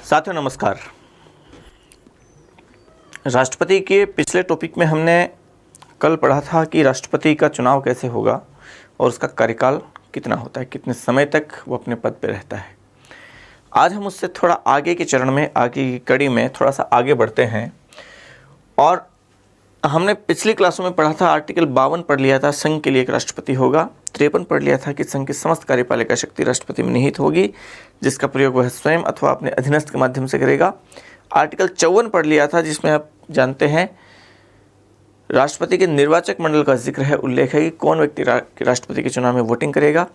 साथियों नमस्कार। राष्ट्रपति के पिछले टॉपिक में हमने कल पढ़ा था कि राष्ट्रपति का चुनाव कैसे होगा और उसका कार्यकाल कितना होता है, कितने समय तक वो अपने पद पर रहता है। आज हम उससे थोड़ा आगे के चरण में, आगे की कड़ी में थोड़ा सा आगे बढ़ते हैं। और हमने पिछली क्लासों में पढ़ा था, आर्टिकल 52 पढ़ लिया था, संघ के लिए एक राष्ट्रपति होगा। 53 पढ़ लिया था कि संघ की समस्त कार्यपालिका शक्ति राष्ट्रपति में निहित होगी, जिसका प्रयोग वह स्वयं अथवा अपने अधीनस्थ के माध्यम से करेगा। आर्टिकल 54 पढ़ लिया था, जिसमें आप जानते हैं राष्ट्रपति के निर्वाचक मंडल का जिक्र है, उल्लेख है कि कौन व्यक्ति राष्ट्रपति के चुनाव में वोटिंग करेगा।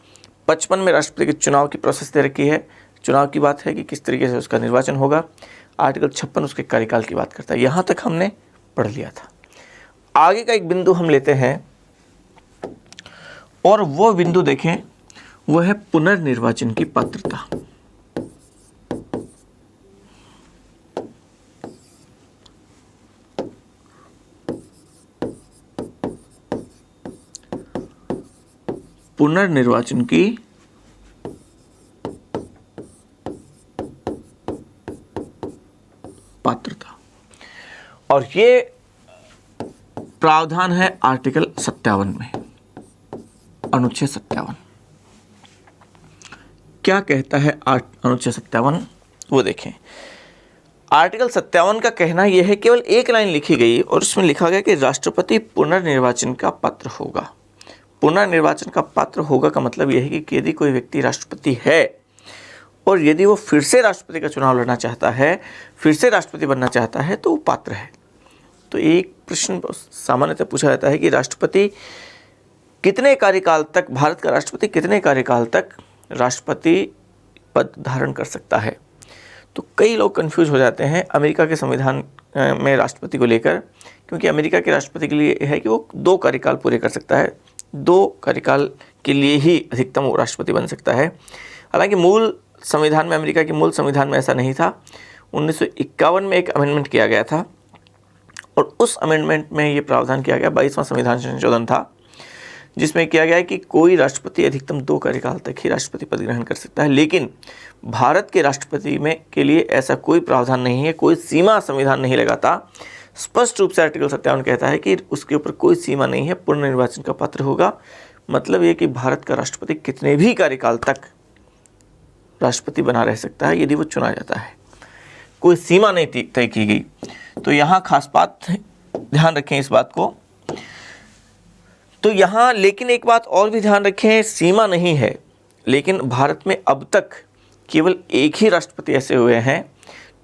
55 में राष्ट्रपति के चुनाव की प्रोसेस दे रखी है, चुनाव की बात है कि किस तरीके से उसका निर्वाचन होगा। आर्टिकल 56 उसके कार्यकाल की बात करता है। यहाँ तक हमने पढ़ लिया था। आगे का एक बिंदु हम लेते हैं और वो बिंदु देखें, वो है पुनर्निर्वाचन की पात्रता। पुनर्निर्वाचन की पात्रता, और ये प्रावधान है आर्टिकल 57 में, अनुच्छेद 57। क्या कहता है अनुच्छेद 57, वो देखें। आर्टिकल 57 का कहना यह है, केवल एक लाइन लिखी गई और उसमें लिखा गया कि राष्ट्रपति पुनर्निर्वाचन का पात्र होगा। पुनर्निर्वाचन का पात्र होगा का मतलब यह है कि यदि कोई व्यक्ति राष्ट्रपति है और यदि वो फिर से राष्ट्रपति का चुनाव लड़ना चाहता है, फिर से राष्ट्रपति बनना चाहता है, तो वो पात्र है। तो एक प्रश्न सामान्यतः पूछा जाता है कि राष्ट्रपति कितने कार्यकाल तक, भारत का राष्ट्रपति कितने कार्यकाल तक राष्ट्रपति पद धारण कर सकता है। तो कई लोग कंफ्यूज हो जाते हैं अमेरिका के संविधान में राष्ट्रपति को लेकर, क्योंकि अमेरिका के राष्ट्रपति के लिए है कि वो 2 कार्यकाल पूरे कर सकता है, 2 कार्यकाल के लिए ही अधिकतम वो राष्ट्रपति बन सकता है। हालांकि मूल संविधान में, अमेरिका के मूल संविधान में ऐसा नहीं था। 1951 में एक अमेंडमेंट किया गया था और उस अमेंडमेंट में ये प्रावधान किया गया, 22वां संविधान संशोधन था, जिसमें किया गया है कि कोई राष्ट्रपति अधिकतम 2 कार्यकाल तक ही राष्ट्रपति पद ग्रहण कर सकता है। लेकिन भारत के राष्ट्रपति में के लिए ऐसा कोई प्रावधान नहीं है, कोई सीमा संविधान नहीं लगाता। स्पष्ट रूप से आर्टिकल 57 कहता है कि उसके ऊपर कोई सीमा नहीं है, पुनर्निर्वाचन का पात्र होगा। मतलब ये कि भारत का राष्ट्रपति कितने भी कार्यकाल तक राष्ट्रपति बना रह सकता है यदि वो चुना जाता है, कोई सीमा नहीं तय की गई। तो यहाँ खास बात, ध्यान रखें इस बात को। तो यहाँ लेकिन एक बात और भी ध्यान रखें, सीमा नहीं है, लेकिन भारत में अब तक केवल एक ही राष्ट्रपति ऐसे हुए हैं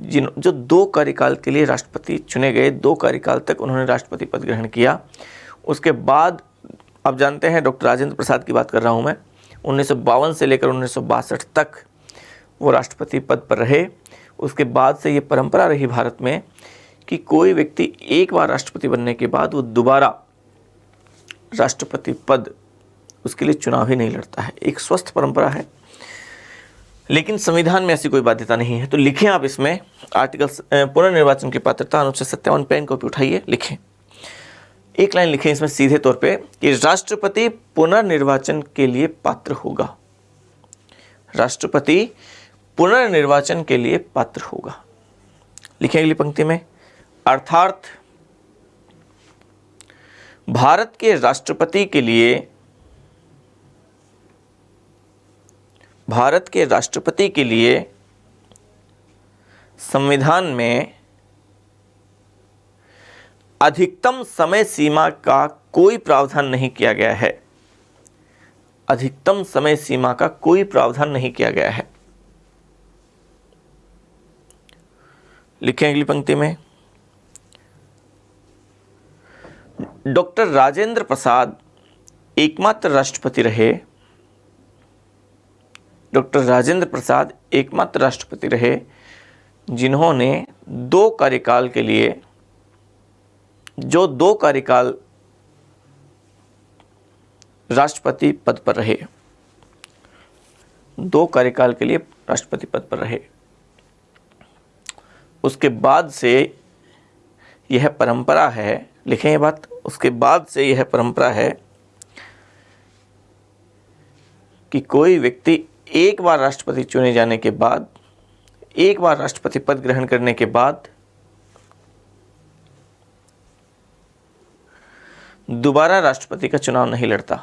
जो 2 कार्यकाल के लिए राष्ट्रपति चुने गए, 2 कार्यकाल तक उन्होंने राष्ट्रपति पद ग्रहण किया। उसके बाद आप जानते हैं, डॉक्टर राजेंद्र प्रसाद की बात कर रहा हूँ मैं, 1952 से लेकर 1962 तक वो राष्ट्रपति पद पर रहे। उसके बाद से ये परंपरा रही भारत में कि कोई व्यक्ति एक बार राष्ट्रपति बनने के बाद वो दोबारा राष्ट्रपति पद, उसके लिए चुनाव ही नहीं लड़ता है। एक स्वस्थ परंपरा है, लेकिन संविधान में ऐसी कोई बाध्यता नहीं है। तो लिखें आप इसमें आर्टिकल पुनर्निर्वाचन की पात्रता, अनुच्छेद 57, पेन कॉपी उठाइए, लिखें। एक लाइन लिखें इसमें सीधे तौर पे कि राष्ट्रपति पुनर्निर्वाचन के लिए पात्र होगा। राष्ट्रपति पुनर्निर्वाचन के लिए पात्र होगा। लिखें अगली पंक्ति में, अर्थात भारत के राष्ट्रपति के लिए संविधान में अधिकतम समय सीमा का कोई प्रावधान नहीं किया गया है। अधिकतम समय सीमा का कोई प्रावधान नहीं किया गया है। लिखें अगली पंक्ति में, डॉक्टर राजेंद्र प्रसाद एकमात्र राष्ट्रपति रहे। डॉक्टर राजेंद्र प्रसाद एकमात्र राष्ट्रपति रहे जिन्होंने 2 कार्यकाल के लिए, जो 2 कार्यकाल राष्ट्रपति पद पर रहे, 2 कार्यकाल के लिए राष्ट्रपति पद पर रहे। उसके बाद से यह परंपरा है, लिखें ये बात, उसके बाद से यह परंपरा है कि कोई व्यक्ति एक बार राष्ट्रपति चुने जाने के बाद एक बार राष्ट्रपति पद ग्रहण करने के बाद दोबारा राष्ट्रपति का चुनाव नहीं लड़ता,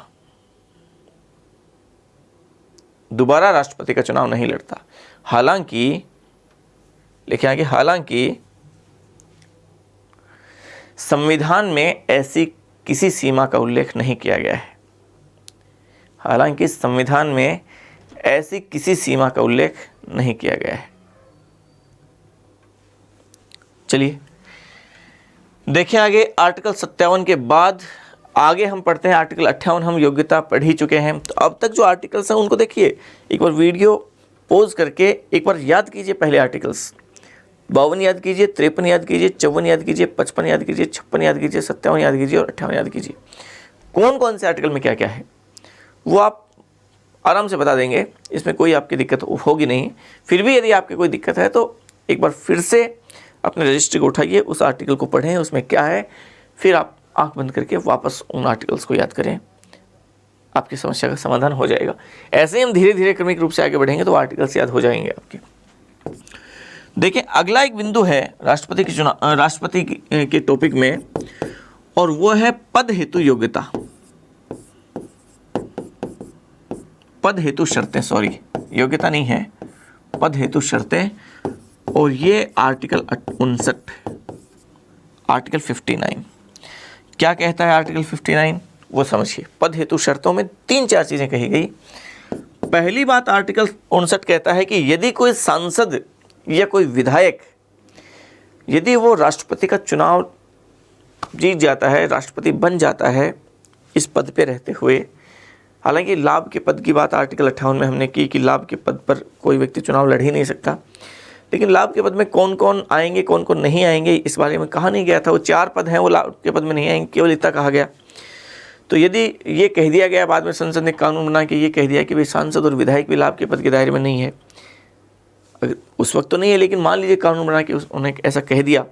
दोबारा राष्ट्रपति का चुनाव नहीं लड़ता। हालांकि लिखे आगे, हालांकि संविधान में ऐसी किसी सीमा का उल्लेख नहीं किया गया है, हालांकि संविधान में ऐसी किसी सीमा का उल्लेख नहीं किया गया है। चलिए देखिए आगे आर्टिकल 57 के बाद आगे हम पढ़ते हैं आर्टिकल 58। हम योग्यता पढ़ ही चुके हैं, तो अब तक जो आर्टिकल्स हैं उनको देखिए, एक बार वीडियो पॉज करके एक बार याद कीजिए। पहले आर्टिकल्स 52 याद कीजिए, 53 याद कीजिए, 54 याद कीजिए, 55 याद कीजिए, 56 याद कीजिए, 57 याद कीजिए और 58 याद कीजिए। कौन कौन से आर्टिकल में क्या क्या है वो आप आराम से बता देंगे, इसमें कोई आपकी दिक्कत होगी नहीं। फिर भी यदि आपकी कोई दिक्कत है तो एक बार फिर से अपने रजिस्ट्री को उठाइए, उस आर्टिकल को पढ़ें उसमें क्या है, फिर आप आंख बंद करके वापस उन आर्टिकल्स को याद करें, आपकी समस्या का समाधान हो जाएगा। ऐसे ही हम धीरे धीरे क्रमिक रूप से आगे बढ़ेंगे तो आर्टिकल्स याद हो जाएंगे आपके। देखिए अगला एक बिंदु है राष्ट्रपति के चुनाव, राष्ट्रपति के टॉपिक में, और वो है पद हेतु योग्यता, पद हेतु शर्तें, सॉरी योग्यता नहीं है, पद हेतु शर्तें। और ये आर्टिकल 59, आर्टिकल 59 क्या कहता है? आर्टिकल 59 वो समझिए। पद हेतु शर्तों में 3-4 चीजें कही गई। पहली बात आर्टिकल 59 कहता है कि यदि कोई सांसद या कोई विधायक यदि वो राष्ट्रपति का चुनाव जीत जाता है, राष्ट्रपति बन जाता है इस पद पे रहते हुए, हालांकि लाभ के पद की बात आर्टिकल 58 में हमने की कि लाभ के पद पर कोई व्यक्ति चुनाव लड़ ही नहीं सकता, लेकिन लाभ के पद में कौन कौन आएंगे कौन कौन नहीं आएंगे इस बारे में कहा नहीं गया था। वो 4 पद हैं, वो लाभ के पद में नहीं आएंगे, केवल इतना कहा गया। तो यदि ये कह दिया गया, बाद में संसद ने कानून बना के ये कह दिया कि भाई सांसद और विधायक भी लाभ के पद के दायरे में नहीं है, अगर उस वक्त तो नहीं है, लेकिन मान लीजिए कानून बना के उन्हें ऐसा कह दिया,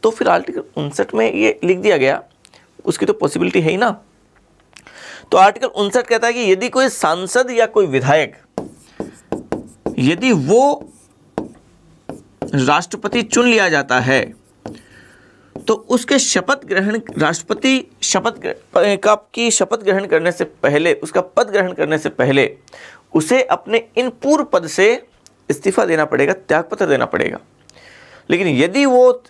तो फिर आर्टिकल 59 में ये लिख दिया गया, उसकी तो पॉसिबिलिटी है ही ना। तो आर्टिकल 59 कहता है कि यदि कोई सांसद या कोई विधायक यदि वो राष्ट्रपति चुन लिया जाता है तो उसके शपथ ग्रहण, राष्ट्रपति शपथ ग्रहण करने से पहले, उसका पद ग्रहण करने से पहले उसे अपने इन पूर्व पद से इस्तीफा देना पड़ेगा, त्यागपत्र देना पड़ेगा। लेकिन यदि वो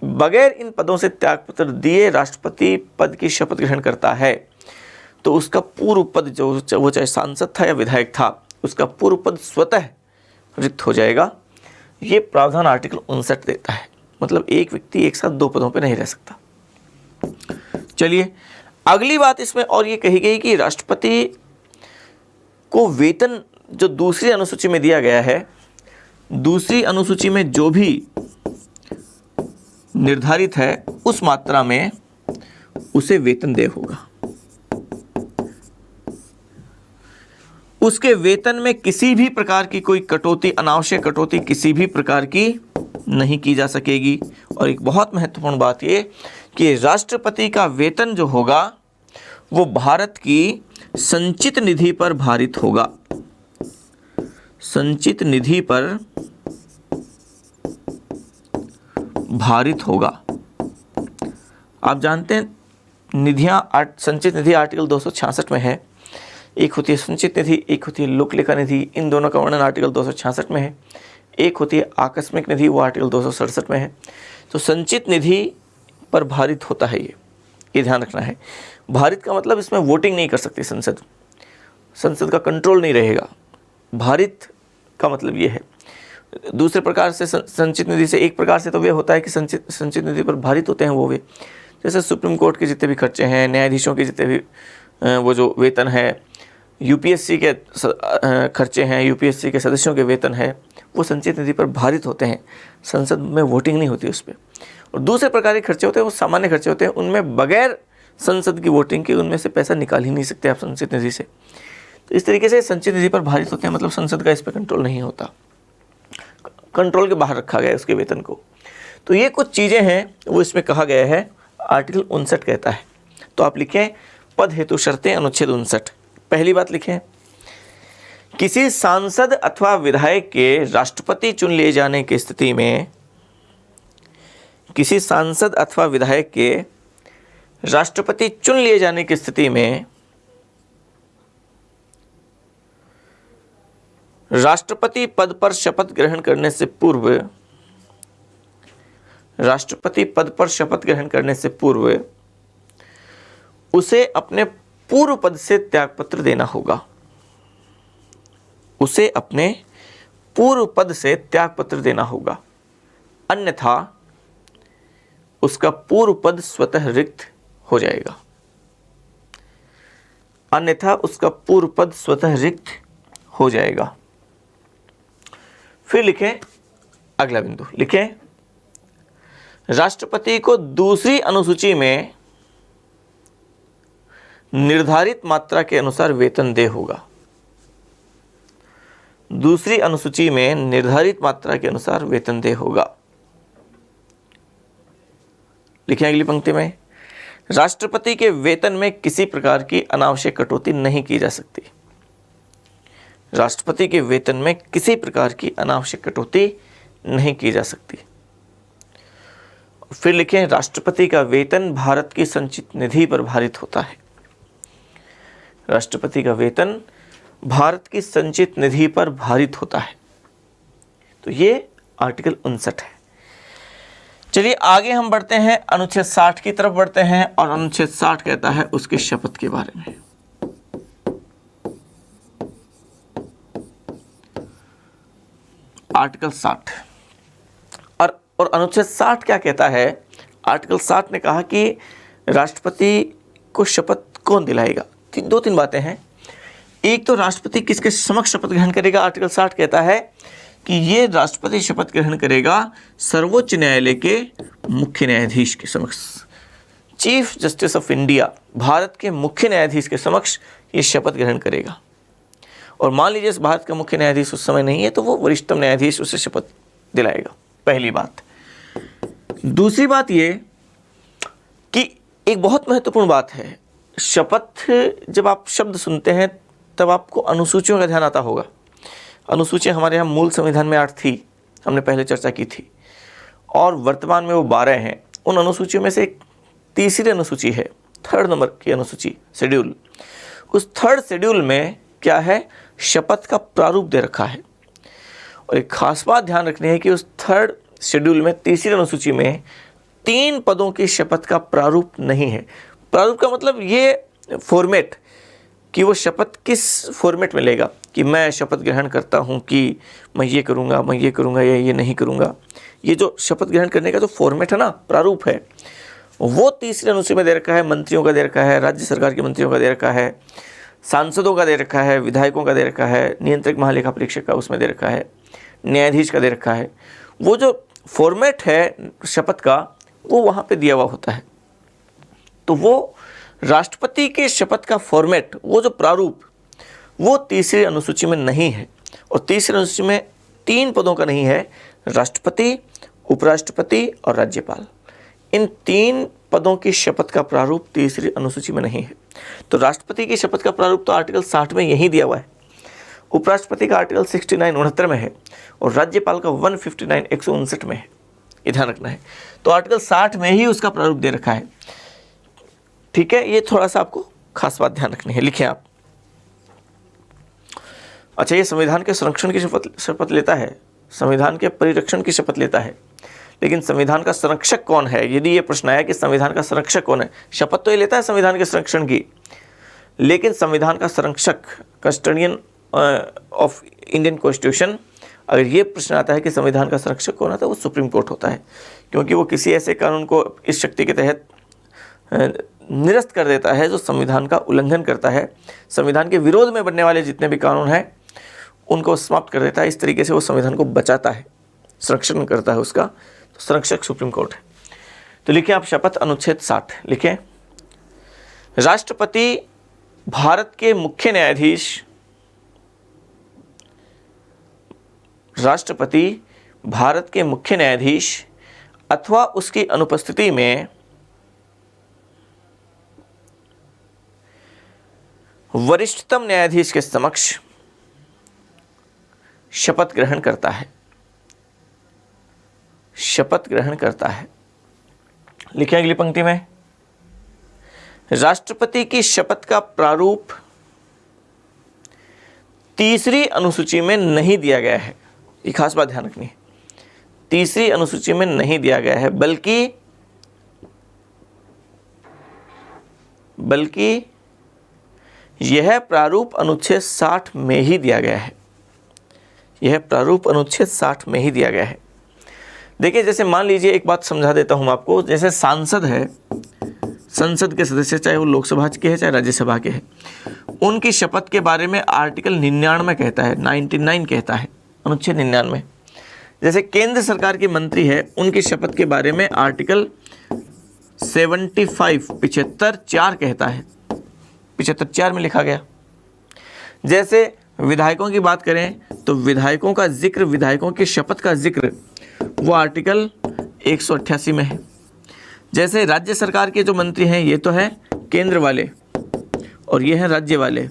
बगैर इन पदों से त्यागपत्र दिए राष्ट्रपति पद की शपथ ग्रहण करता है तो उसका पूर्व पद जो वो चाहे सांसद था या विधायक था, उसका पूर्व पद स्वतः रिक्त हो जाएगा। ये प्रावधान आर्टिकल 59 देता है। मतलब एक व्यक्ति एक साथ 2 पदों पर नहीं रह सकता। चलिए अगली बात इसमें और ये कही गई कि राष्ट्रपति को वेतन जो दूसरी अनुसूची में दिया गया है, दूसरी अनुसूची में जो भी निर्धारित है उस मात्रा में उसे वेतन देय होगा। उसके वेतन में किसी भी प्रकार की कोई कटौती, अनावश्यक कटौती किसी भी प्रकार की नहीं की जा सकेगी। और एक बहुत महत्वपूर्ण बात ये कि राष्ट्रपति का वेतन जो होगा वो भारत की संचित निधि पर भारित होगा, संचित निधि पर भारित होगा। आप जानते हैं निधियां, संचित निधि आर्टिकल 266 में है। एक होती है संचित निधि, एक होती है लोकलेखा निधि, इन दोनों का वर्णन आर्टिकल 266 में है। एक होती है आकस्मिक निधि, वो आर्टिकल 267 में है। तो संचित निधि पर भारित होता है, ये ध्यान रखना है। भारित का मतलब इसमें वोटिंग नहीं कर सकती संसद, संसद का कंट्रोल नहीं रहेगा। भारित का मतलब ये है। दूसरे प्रकार से संचित निधि से, एक प्रकार से तो वे होता है कि संचित निधि पर भारित होते हैं वो वे, जैसे सुप्रीम कोर्ट के जितने भी खर्चे हैं, न्यायाधीशों के जितने भी वो जो वेतन है, यूपीएससी के खर्चे हैं, यूपीएससी के सदस्यों के वेतन है, वो संचित निधि पर भारित होते हैं। संसद में वोटिंग नहीं होती उस पर। और दूसरे प्रकार के खर्चे होते हैं वो सामान्य खर्चे होते हैं, उनमें बगैर संसद की वोटिंग के उनमें से पैसा निकाल ही नहीं सकते आप संचित निधि से। तो इस तरीके से संचित निधि पर भारित होते हैं, मतलब संसद का इस पर कंट्रोल नहीं होता, कंट्रोल के बाहर रखा गया है उसके वेतन को। तो ये कुछ चीज़ें हैं वो इसमें कहा गया है, आर्टिकल 59 कहता है। तो आप लिखें पद हेतु शर्तें, अनुच्छेद 59। पहली बात लिखें किसी सांसद अथवा विधायक के राष्ट्रपति चुन लिए जाने की स्थिति में, किसी सांसद अथवा विधायक के राष्ट्रपति चुन लिए जाने की स्थिति में राष्ट्रपति पद पर शपथ ग्रहण करने से पूर्व, राष्ट्रपति पद पर शपथ ग्रहण करने से पूर्व उसे अपने पूर्व पद से त्यागपत्र देना होगा। उसे अपने पूर्व पद से त्यागपत्र देना होगा, अन्यथा उसका पूर्व पद स्वतः रिक्त हो जाएगा। अन्यथा उसका पूर्व पद स्वतः रिक्त हो जाएगा। फिर लिखें अगला बिंदु, लिखें राष्ट्रपति को दूसरी अनुसूची में निर्धारित मात्रा के अनुसार वेतन देय होगा। दूसरी अनुसूची में निर्धारित मात्रा के अनुसार वेतन देय होगा। लिखें अगली पंक्ति में, राष्ट्रपति के वेतन में किसी प्रकार की अनावश्यक कटौती नहीं की जा सकती। राष्ट्रपति के वेतन में किसी प्रकार की अनावश्यक कटौती नहीं की जा सकती। फिर लिखें राष्ट्रपति का वेतन भारत की संचित निधि पर भारित होता है। राष्ट्रपति का वेतन भारत की संचित निधि पर भारित होता है। तो ये आर्टिकल 59 है। चलिए आगे हम बढ़ते हैं, अनुच्छेद 60 की तरफ बढ़ते हैं और अनुच्छेद 60 कहता है उसकी शपथ के बारे में। आर्टिकल 60 और अनुच्छेद 60 क्या कहता है? आर्टिकल 60 ने कहा कि राष्ट्रपति को शपथ कौन दिलाएगा। दो तीन बातें हैं। एक तो राष्ट्रपति किसके समक्ष शपथ ग्रहण करेगा। आर्टिकल 60 कहता है कि ये राष्ट्रपति शपथ ग्रहण करेगा सर्वोच्च न्यायालय के मुख्य न्यायाधीश के समक्ष। Chief justice of India, Bharat के मुख्य न्यायाधीश के समक्ष ये शपथ ग्रहण करेगा। और मान लीजिए इस भारत का मुख्य न्यायाधीश उस समय नहीं है तो वो वरिष्ठतम न्यायाधीश उसे शपथ दिलाएगा। पहली बात। दूसरी बात ये कि एक बहुत महत्वपूर्ण बात है, शपथ जब आप शब्द सुनते हैं तब आपको अनुसूचियों का ध्यान आता होगा। अनुसूचियाँ हमारे यहाँ मूल संविधान में 8 थी, हमने पहले चर्चा की थी, और वर्तमान में वो 12 हैं। उन अनुसूचियों में से एक तीसरी अनुसूची है, 3rd नंबर की अनुसूची, शेड्यूल। उस 3rd शेड्यूल में क्या है? शपथ का प्रारूप दे रखा है। और एक खास बात ध्यान रखनी है कि उस 3rd शेड्यूल में तीसरी अनुसूची में 3 पदों की शपथ का प्रारूप नहीं है। प्रारूप का मतलब ये फॉर्मेट कि वो शपथ किस फॉर्मेट में लेगा, कि मैं शपथ ग्रहण करता हूँ कि मैं ये करूँगा, मैं ये करूँगा या ये नहीं करूँगा। ये जो शपथ ग्रहण करने का जो फॉर्मेट है ना, प्रारूप है, वो तीसरी अनुसूची में दे रखा है। मंत्रियों का दे रखा है, राज्य सरकार के मंत्रियों का दे रखा है, सांसदों का दे रखा है, विधायकों का दे रखा है, नियंत्रक महालेखा परीक्षक का उसमें दे रखा है, न्यायाधीश का दे रखा है। वो जो फॉर्मेट है शपथ का वो वहाँ पे दिया हुआ होता है। तो वो राष्ट्रपति के शपथ का फॉर्मेट, वो जो प्रारूप, वो तीसरी अनुसूची में नहीं है। और तीसरी अनुसूची में 3 पदों का नहीं है, राष्ट्रपति, उपराष्ट्रपति और राज्यपाल। इन 3 पदों की शपथ का प्रारूप तीसरी अनुसूची में नहीं है। तो राष्ट्रपति की शपथ का प्रारूप तो आर्टिकल 60 में यही दिया हुआ है, उपराष्ट्रपति का आर्टिकल 69 69 में है, और राज्यपाल का 159 159 में है। ये ध्यान रखना है। तो आर्टिकल 60 में ही उसका प्रारूप दे रखा है। ठीक है, ये थोड़ा सा आपको खास बात ध्यान रखनी है। लिखें आप। अच्छा, ये संविधान के संरक्षण की शपथ लेता है, संविधान के परिरक्षण की शपथ लेता है, लेकिन संविधान का संरक्षक कौन है? यदि ये प्रश्न आया कि संविधान का संरक्षक कौन है, शपथ तो ये लेता है संविधान के संरक्षण की, लेकिन संविधान का संरक्षक, कस्टोडियन ऑफ इंडियन कॉन्स्टिट्यूशन, अगर ये प्रश्न आता है कि संविधान का संरक्षक कौन होता है, वो सुप्रीम कोर्ट होता है। क्योंकि वो किसी ऐसे कानून को इस शक्ति के तहत निरस्त कर देता है जो संविधान का उल्लंघन करता है। संविधान के विरोध में बनने वाले जितने भी कानून हैं उनको समाप्त कर देता है। इस तरीके से वो संविधान को बचाता है, संरक्षण करता है उसका। तो संरक्षक सुप्रीम कोर्ट है। तो लिखें आप शपथ अनुच्छेद 60 लिखें। राष्ट्रपति भारत के मुख्य न्यायाधीश, राष्ट्रपति भारत के मुख्य न्यायाधीश अथवा उसकी अनुपस्थिति में वरिष्ठतम न्यायाधीश के समक्ष शपथ ग्रहण करता है। शपथ ग्रहण करता है। लिखें अगली पंक्ति में, राष्ट्रपति की शपथ का प्रारूप तीसरी अनुसूची में नहीं दिया गया है। ये खास बात ध्यान रखनी है, तीसरी अनुसूची में नहीं दिया गया है, बल्कि यह प्रारूप अनुच्छेद 60 में ही दिया गया है। यह प्रारूप अनुच्छेद 60 में ही दिया गया है। देखिए, जैसे मान लीजिए, एक बात समझा देता हूं आपको। जैसे सांसद है, संसद के सदस्य, चाहे वो लोकसभा के हैं चाहे राज्यसभा के हैं, उनकी शपथ के बारे में आर्टिकल 99 कहता है, 99 कहता है, अनुच्छेद 99। जैसे केंद्र सरकार के मंत्री है, उनकी शपथ के बारे में आर्टिकल 75 75(4) कहता है, 75(4) में लिखा गया। जैसे विधायकों की बात करें तो विधायकों का जिक्र, विधायकों की शपथ का जिक्र, वो आर्टिकल 188 में है। जैसे राज्य सरकार के जो मंत्री हैं, ये तो है केंद्र वाले और ये हैं राज्य वाले,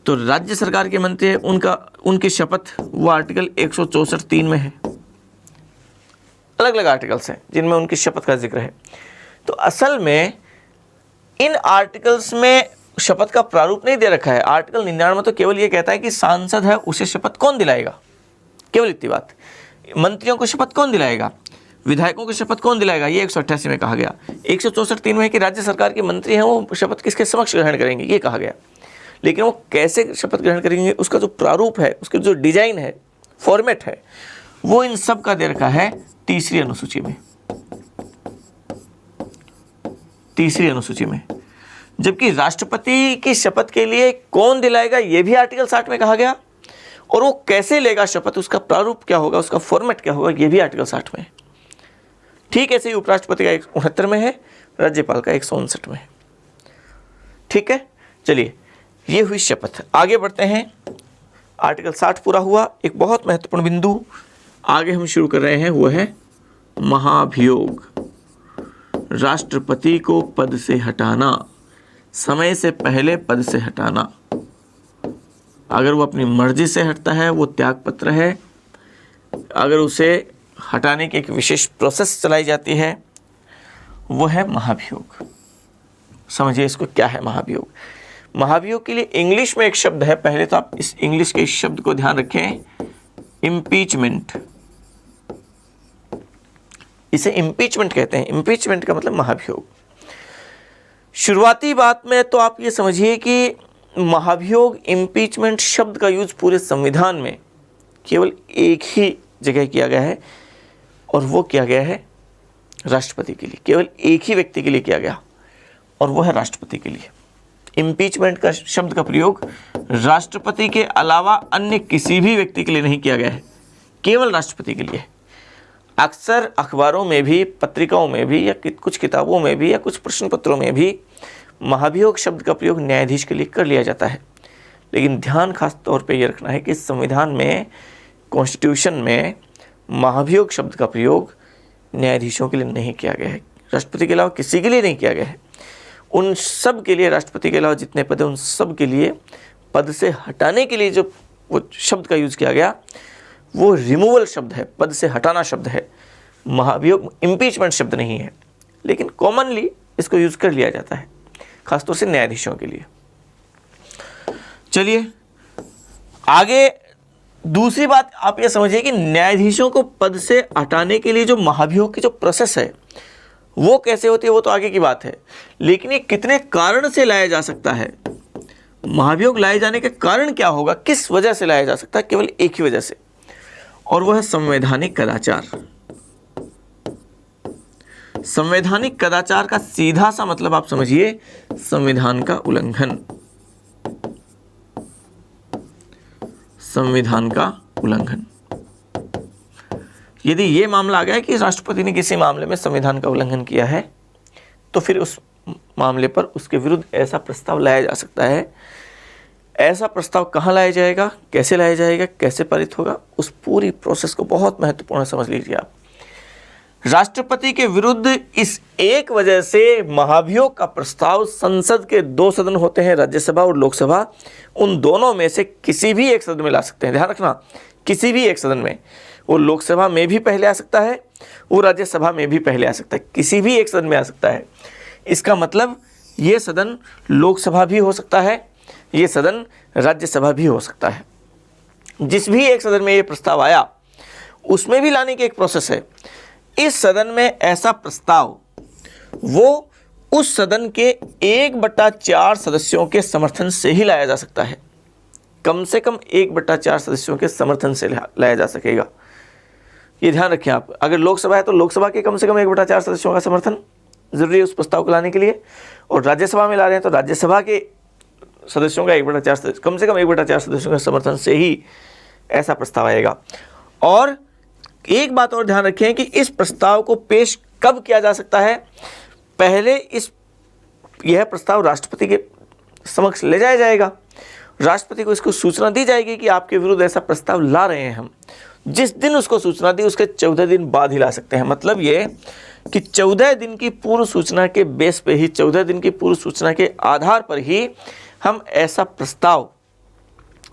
तो राज्य सरकार के मंत्री हैं, उनकी शपथ वो आर्टिकल 164(3) में है। अलग अलग आर्टिकल्स हैं जिनमें उनकी शपथ का जिक्र है। तो असल में इन आर्टिकल्स में शपथ का प्रारूप नहीं दे रखा है। आर्टिकल 99 तो केवल ये कहता है कि सांसद है, उसे शपथ कौन दिलाएगा, केवल इतनी बात। मंत्रियों को शपथ कौन दिलाएगा, विधायकों को शपथ कौन दिलाएगा, ये 188 में कहा गया। 164(3) में है कि राज्य सरकार के मंत्री हैं, वो शपथ किसके समक्ष ग्रहण करेंगे, ये कहा गया। लेकिन वो कैसे शपथ ग्रहण करेंगे, उसका जो प्रारूप है, उसकी जो डिजाइन है, फॉर्मेट है, वो इन सब का दे रखा है तीसरी अनुसूची में, तीसरी अनुसूची में। जबकि राष्ट्रपति की शपथ के लिए कौन दिलाएगा, ये भी आर्टिकल 60 में कहा गया, और वो कैसे लेगा शपथ, उसका प्रारूप क्या होगा, उसका फॉर्मेट क्या होगा, ये भी आर्टिकल 60 में है। ठीक ऐसे ही उपराष्ट्रपति का 169 में है, राज्यपाल का 159 में है। ठीक है, चलिए, ये हुई शपथ। आगे बढ़ते हैं। आर्टिकल 60 पूरा हुआ। एक बहुत महत्वपूर्ण बिंदु आगे हम शुरू कर रहे हैं, वो है महाभियोग। राष्ट्रपति को पद से हटाना, समय से पहले पद से हटाना। अगर वो अपनी मर्जी से हटता है, वो त्यागपत्र है। अगर उसे हटाने की एक विशेष प्रोसेस चलाई जाती है, वो है महाभियोग। समझिए इसको, क्या है महाभियोग। महाभियोग के लिए इंग्लिश में एक शब्द है, पहले तो आप इस इंग्लिश के इस शब्द को ध्यान रखें, इम्पीचमेंट। इसे इम्पीचमेंट कहते हैं। इम्पीचमेंट का मतलब महाभियोग। शुरुआती बात में तो आप ये समझिए कि महाभियोग, इम्पीचमेंट शब्द का यूज पूरे संविधान में केवल एक ही जगह किया गया है, और वो किया गया है राष्ट्रपति के लिए। केवल एक ही व्यक्ति के लिए किया गया, और वो है राष्ट्रपति के लिए। इम्पीचमेंट का शब्द का प्रयोग राष्ट्रपति के अलावा अन्य किसी भी व्यक्ति के लिए नहीं किया गया है, केवल राष्ट्रपति के लिए। अक्सर अखबारों में भी, पत्रिकाओं में भी, या कुछ किताबों में भी, या कुछ प्रश्न पत्रों में भी महाभियोग शब्द का प्रयोग न्यायाधीश के लिए कर लिया जाता है। लेकिन ध्यान खास तौर पे ये रखना है कि संविधान में, कॉन्स्टिट्यूशन में महाभियोग शब्द का प्रयोग न्यायाधीशों के लिए नहीं किया गया है, राष्ट्रपति के अलावा किसी के लिए नहीं किया गया है। उन सब के लिए, राष्ट्रपति के अलावा जितने पद हैं, उन सब के लिए पद से हटाने के लिए जो वो शब्द का यूज़ किया गया, वो रिमूवल शब्द है, पद से हटाना शब्द है। महाभियोग इम्पीचमेंट शब्द नहीं है, लेकिन कॉमनली इसको यूज़ कर लिया जाता है, खासतौर से न्यायाधीशों के लिए। चलिए आगे, दूसरी बात आप ये समझिए कि न्यायाधीशों को पद से हटाने के लिए जो महाभियोग की जो प्रोसेस है, वो कैसे होती है, वो तो आगे की बात है। लेकिन ये कितने कारण से लाया जा सकता है, महाभियोग लाए जाने के कारण क्या होगा, किस वजह से लाया जा सकता है, केवल एक ही वजह से, और वह है संवैधानिक कदाचार। संवैधानिक कदाचार का सीधा सा मतलब आप समझिए, संविधान का उल्लंघन। संविधान का उल्लंघन। यदि यह मामला आ गया कि राष्ट्रपति ने किसी मामले में संविधान का उल्लंघन किया है, तो फिर उस मामले पर उसके विरुद्ध ऐसा प्रस्ताव लाया जा सकता है। ऐसा प्रस्ताव कहाँ लाया जाएगा, कैसे लाया जाएगा, कैसे पारित होगा, उस पूरी प्रोसेस को बहुत महत्वपूर्ण समझ लीजिए आप। राष्ट्रपति के विरुद्ध इस एक वजह से महाभियोग का प्रस्ताव, संसद के 2 सदन होते हैं, राज्यसभा और लोकसभा, उन दोनों में से किसी भी एक सदन में ला सकते हैं। ध्यान रखना, किसी भी एक सदन में, वो लोकसभा में भी पहले आ सकता है, वो राज्यसभा में भी पहले आ सकता है, किसी भी एक सदन में आ सकता है। इसका मतलब ये सदन लोकसभा भी हो सकता है, ये सदन राज्यसभा भी हो सकता है। जिस भी एक सदन में ये प्रस्ताव आया उसमें भी लाने की एक प्रोसेस है। इस सदन में ऐसा प्रस्ताव वो उस सदन के 1/4 सदस्यों के समर्थन से ही लाया जा सकता है। कम से कम 1/4 सदस्यों के समर्थन से लाया जा सकेगा। ये ध्यान रखें आप। अगर लोकसभा है तो लोकसभा के कम से कम 1/4 सदस्यों का समर्थन जरूरी है उस प्रस्ताव को लाने के लिए, और राज्यसभा में ला रहे हैं तो राज्यसभा के सदस्यों का 1/4 कम से कम 1/4 सदस्यों के समर्थन से ही ऐसा प्रस्ताव आएगा। और एक बात और ध्यान रखें कि इस प्रस्ताव को पेश कब किया जा सकता है। पहले यह प्रस्ताव राष्ट्रपति के समक्ष ले जाया जाएगा, राष्ट्रपति को इसको सूचना दी जाएगी कि आपके विरुद्ध ऐसा प्रस्ताव ला रहे हैं हम। जिस दिन उसको सूचना दी उसके 14 दिन बाद ही ला सकते हैं। मतलब ये कि 14 दिन की पूर्व सूचना के बेस पे ही, 14 दिन की पूर्व सूचना के आधार पर ही हम ऐसा प्रस्ताव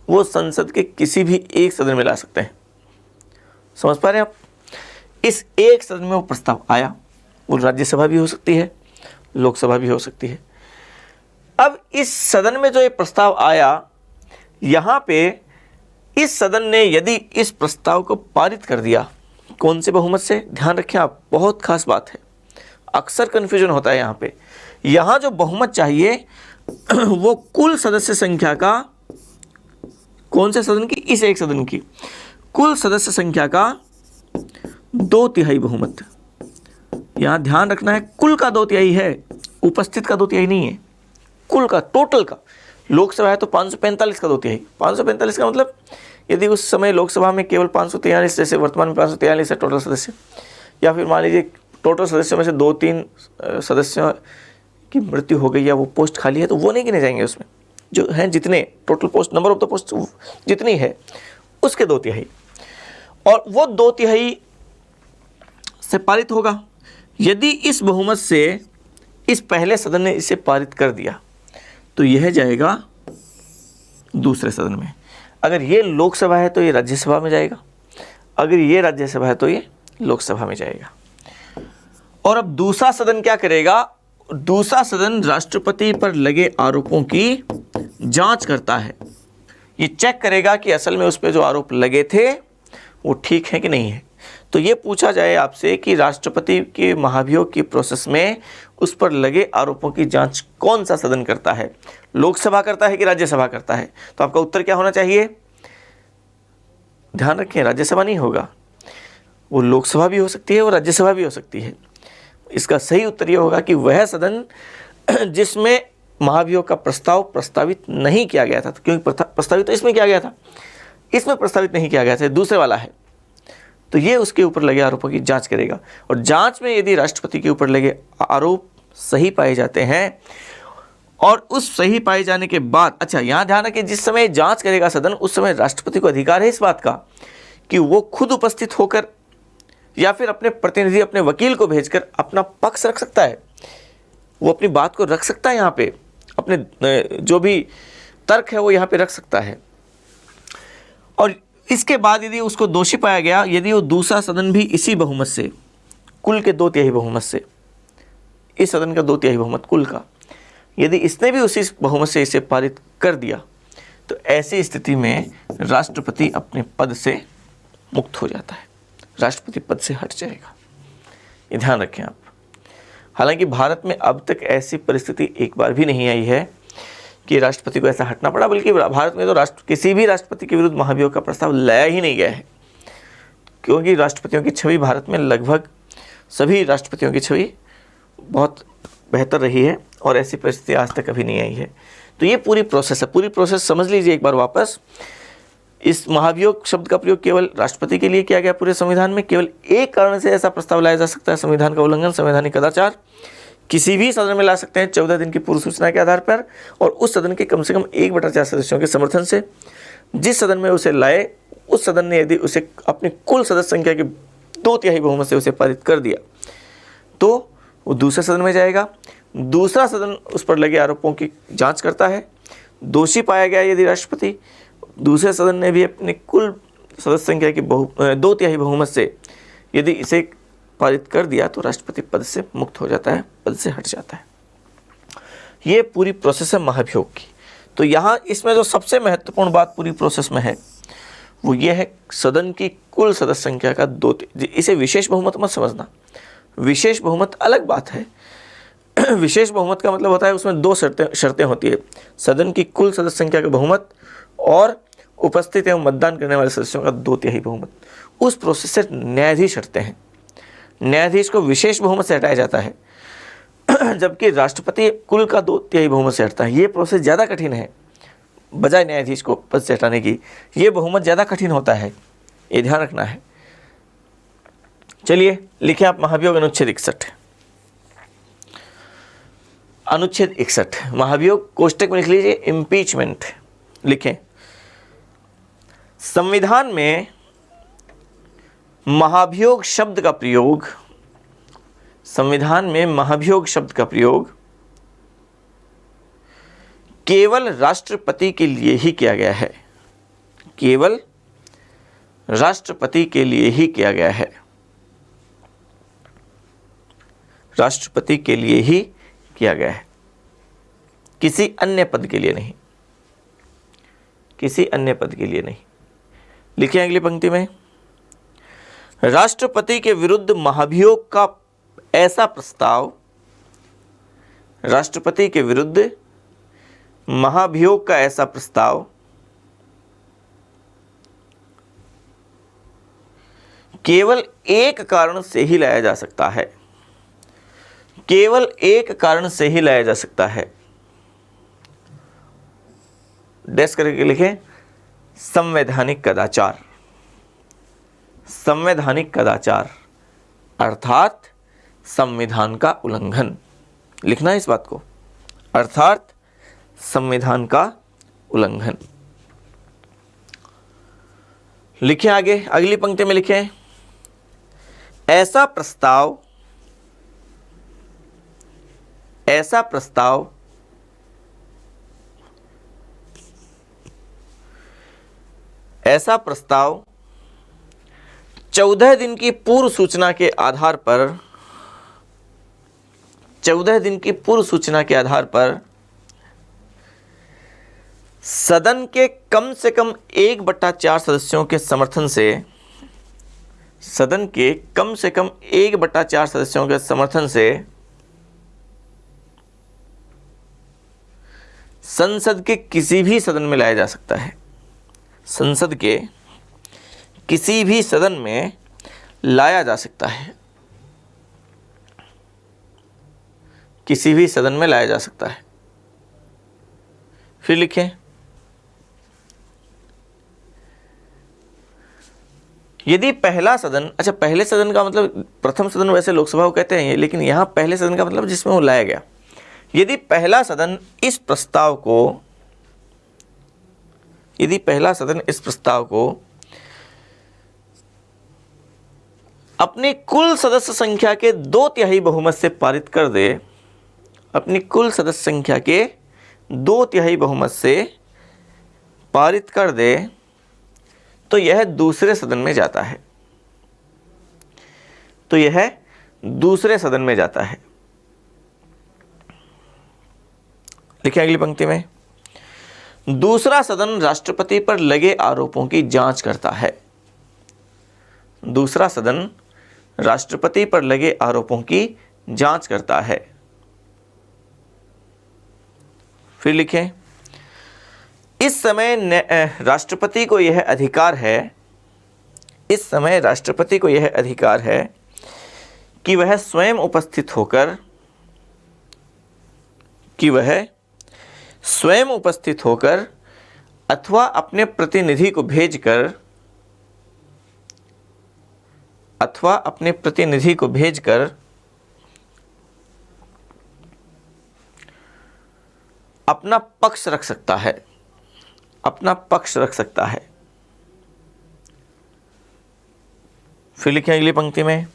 वो संसद के किसी भी एक सदन में ला सकते हैं। समझ पा रहे हैं आप? इस एक सदन में वो प्रस्ताव आया, वो राज्यसभा भी हो सकती है, लोकसभा भी हो सकती है। अब इस सदन में जो ये प्रस्ताव आया, यहाँ पे इस सदन ने यदि इस प्रस्ताव को पारित कर दिया, कौन से बहुमत से? ध्यान रखें आप, बहुत खास बात है, अक्सर कन्फ्यूजन होता है यहाँ पे। यहाँ जो बहुमत चाहिए वो कुल सदस्य संख्या का, कौन से सदन की? इस एक सदन की कुल सदस्य संख्या का 2/3 बहुमत। यहाँ ध्यान रखना है, कुल का 2/3 है, उपस्थित का 2/3 नहीं है, कुल का, टोटल का। लोकसभा है तो 545 का 2/3। 545 का मतलब यदि उस समय लोकसभा में केवल 543, जैसे वर्तमान में 543 है टोटल सदस्य, या फिर मान लीजिए टोटल सदस्यों में से 2-3 सदस्यों की मृत्यु हो गई या वो पोस्ट खाली है, तो वो नहीं गिने जाएंगे उसमें। जो हैं जितने total post, number of the post जितनी है उसके 2/3, और वो 2/3 से पारित होगा। यदि इस बहुमत से इस पहले सदन ने इसे पारित कर दिया तो यह जाएगा दूसरे सदन में। अगर ये लोकसभा है तो ये राज्यसभा में जाएगा, अगर ये राज्यसभा है तो ये लोकसभा में जाएगा। और अब दूसरा सदन क्या करेगा? दूसरा सदन राष्ट्रपति पर लगे आरोपों की जांच करता है। ये चेक करेगा कि असल में उस पर जो आरोप लगे थे वो ठीक है कि नहीं है। तो ये पूछा जाए आपसे कि राष्ट्रपति के महाभियोग की प्रोसेस में उस पर लगे आरोपों की जांच कौन सा सदन करता है? लोकसभा करता है कि राज्यसभा करता है? तो आपका उत्तर क्या होना चाहिए? ध्यान रखें, राज्यसभा नहीं होगा, वो लोकसभा भी हो सकती है, वो राज्यसभा भी हो सकती है। इसका सही उत्तर ये होगा कि वह सदन जिसमें महाभियोग का प्रस्ताव प्रस्तावित नहीं किया गया था, क्योंकि प्रस्तावित तो इसमें किया गया था, इसमें प्रस्तावित नहीं किया गया था, दूसरे वाला है, तो ये उसके ऊपर लगे आरोपों की जांच करेगा। और जांच में यदि राष्ट्रपति के ऊपर लगे आरोप सही पाए जाते हैं, और उस सही पाए जाने के बाद, अच्छा यहाँ ध्यान रखें, जिस समय जांच करेगा सदन उस समय राष्ट्रपति को अधिकार है इस बात का कि वो खुद उपस्थित होकर या फिर अपने प्रतिनिधि, अपने वकील को भेजकर अपना पक्ष रख सकता है, वो अपनी बात को रख सकता है, यहाँ पे अपने जो भी तर्क है वो यहाँ पे रख सकता है। और इसके बाद यदि उसको दोषी पाया गया, यदि वो दूसरा सदन भी इसी बहुमत से, कुल के 2/3 बहुमत से, इस सदन का 2/3 बहुमत कुल का, यदि इसने भी उसी बहुमत से इसे पारित कर दिया, तो ऐसी स्थिति में राष्ट्रपति अपने पद से मुक्त हो जाता है, राष्ट्रपति पद से हट जाएगा। ये ध्यान रखें आप। हालांकि भारत में अब तक ऐसी परिस्थिति एक बार भी नहीं आई है कि राष्ट्रपति को ऐसा हटना पड़ा, बल्कि भारत में तो किसी भी राष्ट्रपति के विरुद्ध महाभियोग का प्रस्ताव लाया ही नहीं गया है, क्योंकि राष्ट्रपतियों की छवि भारत में लगभग सभी राष्ट्रपतियों की छवि बहुत बेहतर रही है, और ऐसी परिस्थिति आज तक कभी नहीं आई है। तो ये पूरी प्रोसेस है, पूरी प्रोसेस समझ लीजिए एक बार वापस। इस महाभियोग शब्द का प्रयोग केवल राष्ट्रपति के लिए किया गया पूरे संविधान में। केवल एक कारण से ऐसा प्रस्ताव लाया जा सकता है, संविधान का उल्लंघन, संवैधानिक कदाचार। किसी भी सदन में ला सकते हैं 14 दिन की पूर्व सूचना के आधार पर, और उस सदन के कम से कम 1/4 सदस्यों के समर्थन से। जिस सदन में उसे लाए उस सदन ने यदि उसे अपनी कुल सदस्य संख्या के 2/3 बहुमत से उसे पारित कर दिया तो वो दूसरे सदन में जाएगा। दूसरा सदन उस पर लगे आरोपों की जांच करता है। दोषी पाया गया यदि राष्ट्रपति, दूसरे सदन ने भी अपनी कुल सदस्य संख्या की 2/3 बहुमत से यदि इसे पारित कर दिया तो राष्ट्रपति पद से मुक्त हो जाता है, पद से हट जाता है। ये पूरी प्रोसेस है महाभियोग की। तो यहाँ इसमें जो सबसे महत्वपूर्ण बात पूरी प्रोसेस में है वो ये है सदन की कुल सदस्य संख्या का 2/3। इसे विशेष बहुमत मत समझना, विशेष बहुमत अलग बात है। विशेष बहुमत का मतलब होता है उसमें 2 शर्तें होती है, सदन की कुल सदस्य संख्या का बहुमत और उपस्थित एवं मतदान करने वाले सदस्यों का 2/3 बहुमत। उस प्रोसेस से न्यायाधीश हटते हैं, न्यायाधीश को विशेष बहुमत से हटाया जाता है, जबकि राष्ट्रपति कुल का 2/3 बहुमत से हटता है। ये प्रोसेस ज़्यादा कठिन है बजाय न्यायाधीश को पद से हटाने की, ये बहुमत ज़्यादा कठिन होता है, ये ध्यान रखना है। चलिए लिखें आप महाभियोग अनुच्छेद 61। अनुच्छेद 61 महाभियोग कोष्टक में लिख लीजिए इम्पीचमेंट। लिखें संविधान में महाभियोग शब्द का प्रयोग, संविधान में महाभियोग शब्द का प्रयोग केवल राष्ट्रपति के लिए ही किया गया है, केवल राष्ट्रपति के लिए ही किया गया है, राष्ट्रपति के लिए ही किया गया है, किसी अन्य पद के लिए नहीं, किसी अन्य पद के लिए नहीं। लिखिए अगली पंक्ति में, राष्ट्रपति के विरुद्ध महाभियोग का ऐसा प्रस्ताव, राष्ट्रपति के विरुद्ध महाभियोग का ऐसा प्रस्ताव केवल एक कारण से ही लाया जा सकता है, केवल एक कारण से ही लाया जा सकता है। डैश करके लिखें संवैधानिक कदाचार, संवैधानिक कदाचार अर्थात संविधान का उल्लंघन। लिखना है इस बात को, अर्थात संविधान का उल्लंघन। लिखें आगे अगली पंक्ति में लिखें ऐसा प्रस्ताव, ऐसा प्रस्ताव ऐसा प्रस्ताव 14 दिन की पूर्व सूचना के आधार पर, 14 दिन की पूर्व सूचना के आधार पर सदन के कम से कम 1/4 सदस्यों के समर्थन से, सदन के कम से कम 1/4 सदस्यों के समर्थन से संसद के किसी भी सदन में लाया जा सकता है, संसद के किसी भी सदन में लाया जा सकता है, किसी भी सदन में लाया जा सकता है। फिर लिखें यदि पहला सदन, अच्छा पहले सदन का मतलब प्रथम सदन वैसे लोकसभा को कहते हैं, लेकिन यहाँ पहले सदन का मतलब जिसमें वो लाया गया। यदि पहला सदन इस प्रस्ताव को, यदि पहला सदन इस प्रस्ताव को अपनी कुल सदस्य संख्या के 2/3 बहुमत से पारित कर दे, अपनी कुल सदस्य संख्या के 2/3 बहुमत से पारित कर दे तो यह दूसरे सदन में जाता है, तो यह दूसरे सदन में जाता है। लिखिए अगली पंक्ति में दूसरा सदन राष्ट्रपति पर लगे आरोपों की जांच करता है, दूसरा सदन राष्ट्रपति पर लगे आरोपों की जांच करता है। फिर लिखें इस समय राष्ट्रपति को यह अधिकार है, इस समय राष्ट्रपति को यह अधिकार है कि वह स्वयं उपस्थित होकर, कि वह स्वयं उपस्थित होकर अथवा अपने प्रतिनिधि को भेजकर, अथवा अपने प्रतिनिधि को भेजकर अपना पक्ष रख सकता है, अपना पक्ष रख सकता है। फिर लिखें अगली पंक्ति में,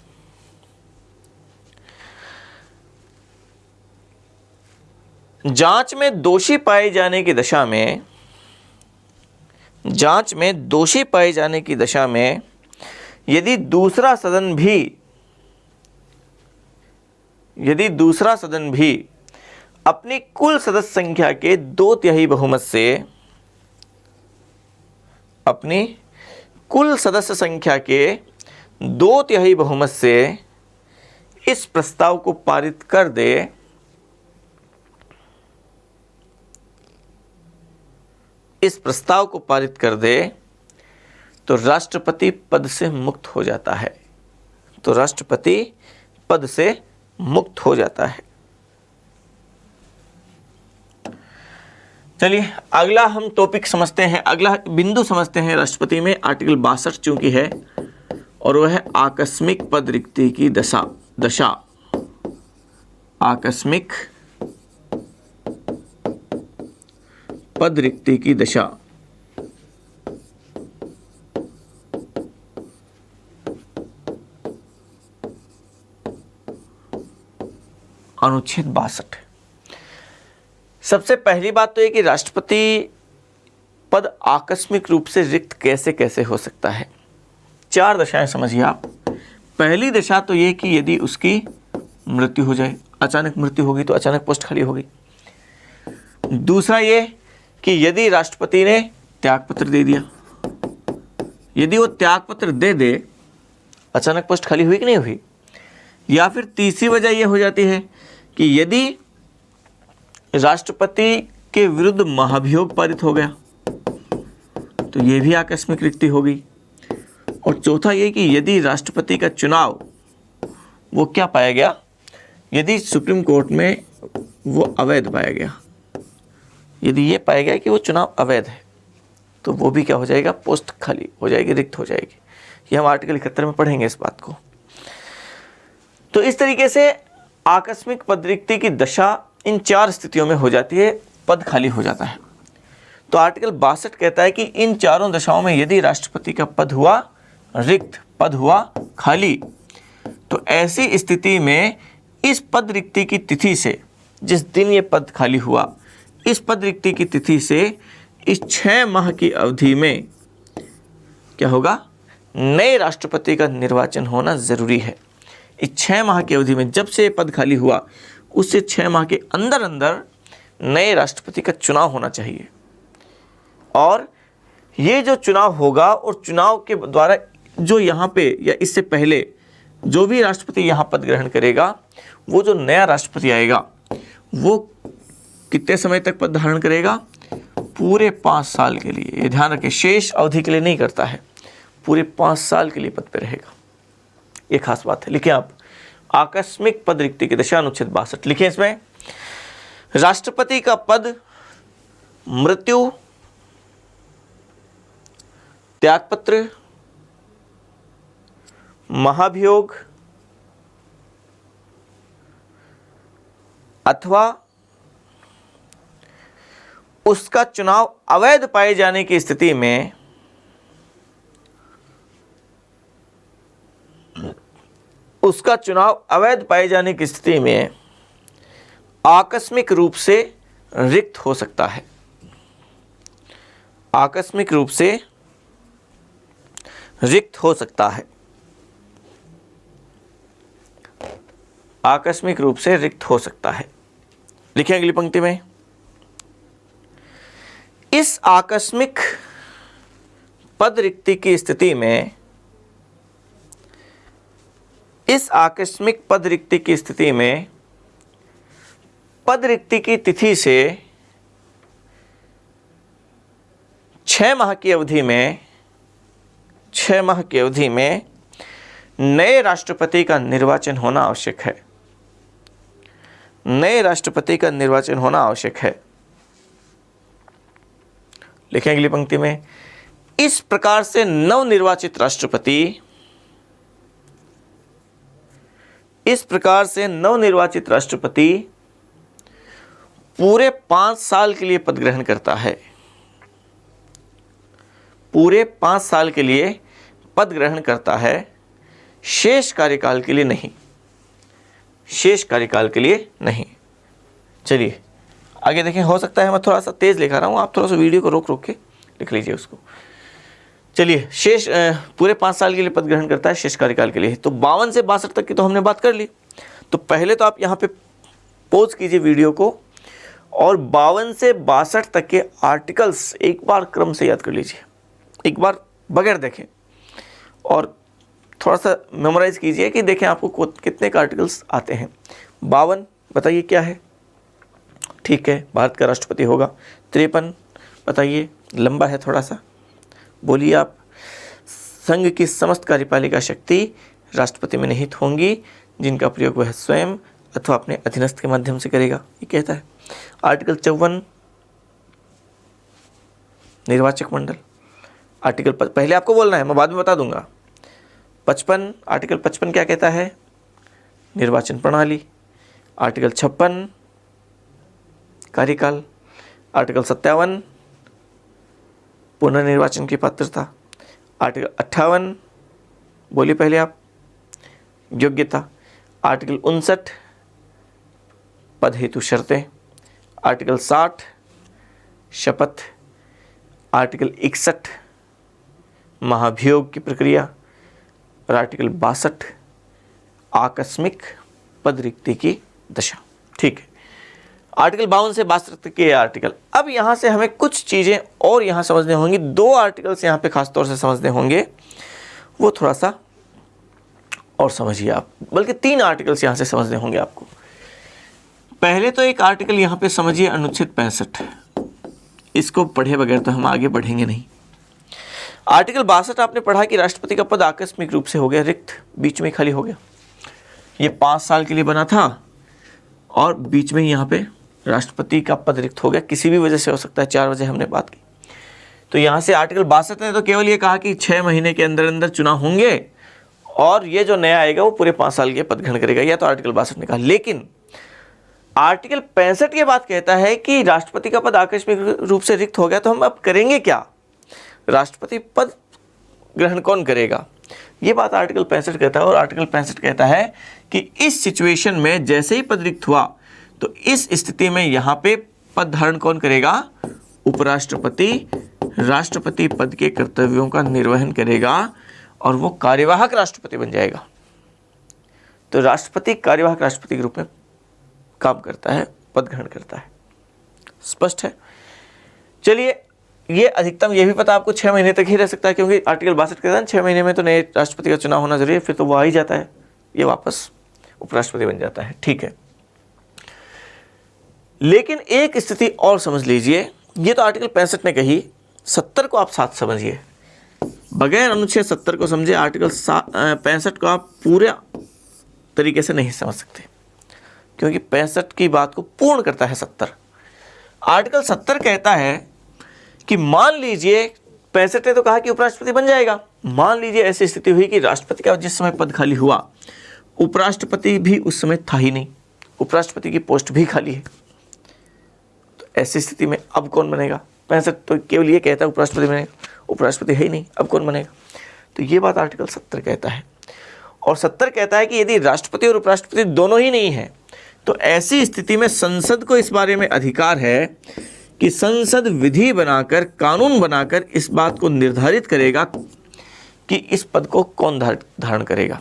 जांच में दोषी पाए जाने की दशा में, जांच में दोषी पाए जाने की दशा में यदि दूसरा सदन भी अपनी कुल सदस्य संख्या के 2/3 बहुमत से, अपनी कुल सदस्य संख्या के 2/3 बहुमत से इस प्रस्ताव को पारित कर दे, इस प्रस्ताव को पारित कर दे, तो राष्ट्रपति पद से मुक्त हो जाता है, तो राष्ट्रपति पद से मुक्त हो जाता है। चलिए अगला हम टॉपिक समझते हैं, अगला बिंदु समझते हैं राष्ट्रपति में, आर्टिकल 62 चूंकि है, और वह है आकस्मिक पद रिक्ति की दशा। आकस्मिक पद रिक्ति की दशा। अनुच्छेद 62। सबसे पहली बात तो ये कि राष्ट्रपति पद आकस्मिक रूप से रिक्त कैसे कैसे हो सकता है। 4 दशाएं समझिए आप। पहली दशा तो ये कि यदि उसकी मृत्यु हो जाए, अचानक मृत्यु होगी तो अचानक पोस्ट खाली होगी। दूसरा ये कि यदि राष्ट्रपति ने त्यागपत्र दे दिया, यदि वो त्यागपत्र दे दे, अचानक पोस्ट खाली हुई कि नहीं हुई। या फिर तीसरी वजह यह हो जाती है कि यदि राष्ट्रपति के विरुद्ध महाभियोग पारित हो गया तो यह भी आकस्मिक रिक्ति होगी। और चौथा ये कि यदि राष्ट्रपति का चुनाव वो क्या पाया गया, यदि सुप्रीम कोर्ट में वो अवैध पाया गया, यदि ये पाया गया कि वो चुनाव अवैध है, तो वो भी क्या हो जाएगा, पोस्ट खाली हो जाएगी, रिक्त हो जाएगी। ये हम आर्टिकल 71 में पढ़ेंगे इस बात को। तो इस तरीके से आकस्मिक पद रिक्ति की दशा इन 4 स्थितियों में हो जाती है, पद खाली हो जाता है। तो आर्टिकल 62 कहता है कि इन चारों दशाओं में यदि राष्ट्रपति का पद हुआ रिक्त, पद हुआ खाली, तो ऐसी स्थिति में इस पद रिक्ति की तिथि से, जिस दिन ये पद खाली हुआ, इस पद रिक्ति की तिथि से इस 6 माह की अवधि में क्या होगा, नए राष्ट्रपति का निर्वाचन होना जरूरी है। इस 6 माह की अवधि में, जब से पद खाली हुआ उससे 6 माह के अंदर अंदर नए राष्ट्रपति का चुनाव होना चाहिए। और ये जो चुनाव होगा, और चुनाव के द्वारा जो यहाँ पे या इससे पहले जो भी राष्ट्रपति यहाँ पद ग्रहण करेगा, वो जो नया राष्ट्रपति आएगा वो कितने समय तक पद धारण करेगा, पूरे 5 साल के लिए। ये ध्यान रखें, शेष अवधि के लिए नहीं करता है, पूरे 5 साल के लिए पद पे रहेगा। ये खास बात है। लिखिए आप, आकस्मिक पद रिक्ति की दशा, अनुच्छेद 62 लिखिए इसमें, राष्ट्रपति का पद मृत्यु, त्यागपत्र, महाभियोग अथवा उसका चुनाव अवैध पाए जाने की स्थिति में उसका चुनाव अवैध पाए जाने की स्थिति में आकस्मिक रूप से रिक्त हो सकता है। आकस्मिक रूप से रिक्त हो सकता है। आकस्मिक रूप से रिक्त हो सकता है। लिखिए अगली पंक्ति में, इस आकस्मिक पद रिक्ति की स्थिति में, इस आकस्मिक पद रिक्ति की स्थिति में पद रिक्ति की तिथि से 6 माह की अवधि में, 6 माह की अवधि में नए राष्ट्रपति का निर्वाचन होना आवश्यक है। नए राष्ट्रपति का निर्वाचन होना आवश्यक है। लिखें अगली पंक्ति में, इस प्रकार से नवनिर्वाचित राष्ट्रपति, इस प्रकार से नवनिर्वाचित राष्ट्रपति पूरे 5 साल के लिए पद ग्रहण करता है। पूरे 5 साल के लिए पद ग्रहण करता है। शेष कार्यकाल के लिए नहीं, शेष कार्यकाल के लिए नहीं। चलिए आगे देखें। हो सकता है मैं थोड़ा सा तेज़ लिखा रहा हूँ, आप थोड़ा सा वीडियो को रोक रोक के लिख लीजिए उसको। चलिए शेष पूरे 5 साल के लिए पद ग्रहण करता है शेष कार्यकाल के लिए। तो 52 से 62 तक की तो हमने बात कर ली। तो पहले तो आप यहाँ पे पॉज कीजिए वीडियो को और 52 से 62 तक के आर्टिकल्स एक बार क्रम से याद कर लीजिए, एक बार बगैर देखें, और थोड़ा सा मेमोराइज कीजिए कि देखें आपको कितने का आर्टिकल्स आते हैं। 52 बताइए क्या है? ठीक है, भारत का राष्ट्रपति होगा। 53 बताइए, लंबा है थोड़ा सा, बोलिए आप। संघ की समस्त कार्यपालिका शक्ति राष्ट्रपति में निहित होंगी, जिनका प्रयोग वह स्वयं अथवा अपने अधीनस्थ के माध्यम से करेगा, ये कहता है। आर्टिकल 54 निर्वाचक मंडल। आर्टिकल पहले आपको बोलना है, मैं बाद में बता दूंगा। 55 आर्टिकल 55 क्या कहता है? निर्वाचन प्रणाली। आर्टिकल 56 कार्यकाल। आर्टिकल 57 पुनर्निर्वाचन की पात्रता। आर्टिकल 58 बोलिए पहले आप, योग्यता। आर्टिकल 59 पद हेतु शर्तें। आर्टिकल 60 शपथ। आर्टिकल 61 महाभियोग की प्रक्रिया। और आर्टिकल 62 आकस्मिक पद रिक्ति की दशा। ठीक है, आर्टिकल 52 से 62 तक के आर्टिकल। अब यहाँ से हमें कुछ चीज़ें और यहाँ समझने होंगी। 2 आर्टिकल्स यहाँ पे खास तौर से समझने होंगे, वो थोड़ा सा और समझिए आप, बल्कि 3 आर्टिकल्स यहाँ से समझने होंगे आपको। पहले तो एक आर्टिकल यहाँ पे समझिए, अनुच्छेद 65। इसको पढ़े बगैर तो हम आगे बढ़ेंगे नहीं। आर्टिकल 62 आपने पढ़ा कि राष्ट्रपति का पद आकस्मिक रूप से हो गया रिक्त, बीच में खाली हो गया। ये 5 साल के लिए बना था और बीच में यहाँ पे राष्ट्रपति का पद रिक्त हो गया, किसी भी वजह से हो सकता है, 4 वजह हमने बात की। तो यहाँ से आर्टिकल 62 ने तो केवल ये कहा कि 6 महीने के अंदर अंदर चुनाव होंगे और ये जो नया आएगा वो पूरे 5 साल के पद ग्रहण करेगा, या तो आर्टिकल 62 ने कहा। लेकिन आर्टिकल 65 ये बात कहता है कि राष्ट्रपति का पद आकस्मिक रूप से रिक्त हो गया तो हम अब करेंगे क्या, राष्ट्रपति पद ग्रहण कौन करेगा, ये बात आर्टिकल 65 कहता है। और आर्टिकल 65 कहता है कि इस सिचुएशन में जैसे ही पद रिक्त हुआ तो इस स्थिति में यहाँ पे पद धारण कौन करेगा, उपराष्ट्रपति राष्ट्रपति पद के कर्तव्यों का निर्वहन करेगा और वो कार्यवाहक राष्ट्रपति बन जाएगा। तो राष्ट्रपति कार्यवाहक राष्ट्रपति के रूप में काम करता है, पद ग्रहण करता है। स्पष्ट है? चलिए, ये अधिकतम ये भी पता आपको 6 महीने तक ही रह सकता है, क्योंकि आर्टिकल 62 कहता है 6 महीने में तो नए राष्ट्रपति का चुनाव होना जरूरी है, फिर तो वो आ ही जाता है, ये वापस उपराष्ट्रपति बन जाता है। ठीक है, लेकिन एक स्थिति और समझ लीजिए, ये तो आर्टिकल 65 ने कही, 70 को आप साथ समझिए। बगैर अनुच्छेद 70 को समझे आर्टिकल 65 को आप पूरे तरीके से नहीं समझ सकते, क्योंकि 65 की बात को पूर्ण करता है 70। आर्टिकल 70 कहता है कि मान लीजिए, 65 ने तो कहा कि उपराष्ट्रपति बन जाएगा, मान लीजिए ऐसी स्थिति हुई कि राष्ट्रपति का जिस समय पद खाली हुआ, उपराष्ट्रपति भी उस समय था ही नहीं, उपराष्ट्रपति की पोस्ट भी खाली है, तो ऐसी स्थिति में अब कौन बनेगा? 65 तो केवल ये कहता है उपराष्ट्रपति बनेगा, उपराष्ट्रपति है ही नहीं, अब कौन बनेगा? तो ये बात आर्टिकल 70 कहता है। और 70 कहता है कि यदि राष्ट्रपति और उपराष्ट्रपति दोनों ही नहीं है तो ऐसी स्थिति में संसद को इस बारे में अधिकार है कि संसद विधि बनाकर, कानून बनाकर इस बात को निर्धारित करेगा कि इस पद को कौन धारण करेगा,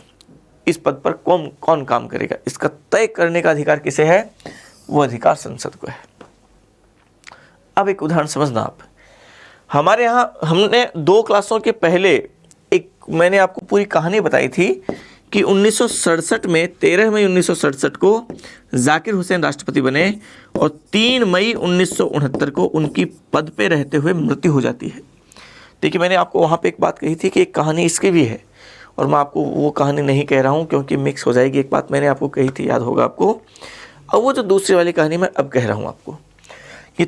इस पद पर कौन काम करेगा। इसका तय करने का अधिकार किसे है? वो अधिकार संसद को है। अब एक उदाहरण समझना आप। हमारे यहाँ हमने 2 क्लासों के पहले मैंने आपको पूरी कहानी बताई थी कि 1967 में 13 मई 1967 को जाकिर हुसैन राष्ट्रपति बने और 3 मई 1969 को उनकी पद पे रहते हुए मृत्यु हो जाती है। देखिए, मैंने आपको वहाँ पे एक बात कही थी कि एक कहानी इसकी भी है, और मैं आपको वो कहानी नहीं कह रहा हूँ क्योंकि मिक्स हो जाएगी। एक बात मैंने आपको कही थी, याद होगा आपको। अब वो जो दूसरी वाली कहानी मैं अब कह रहा हूँ आपको, ये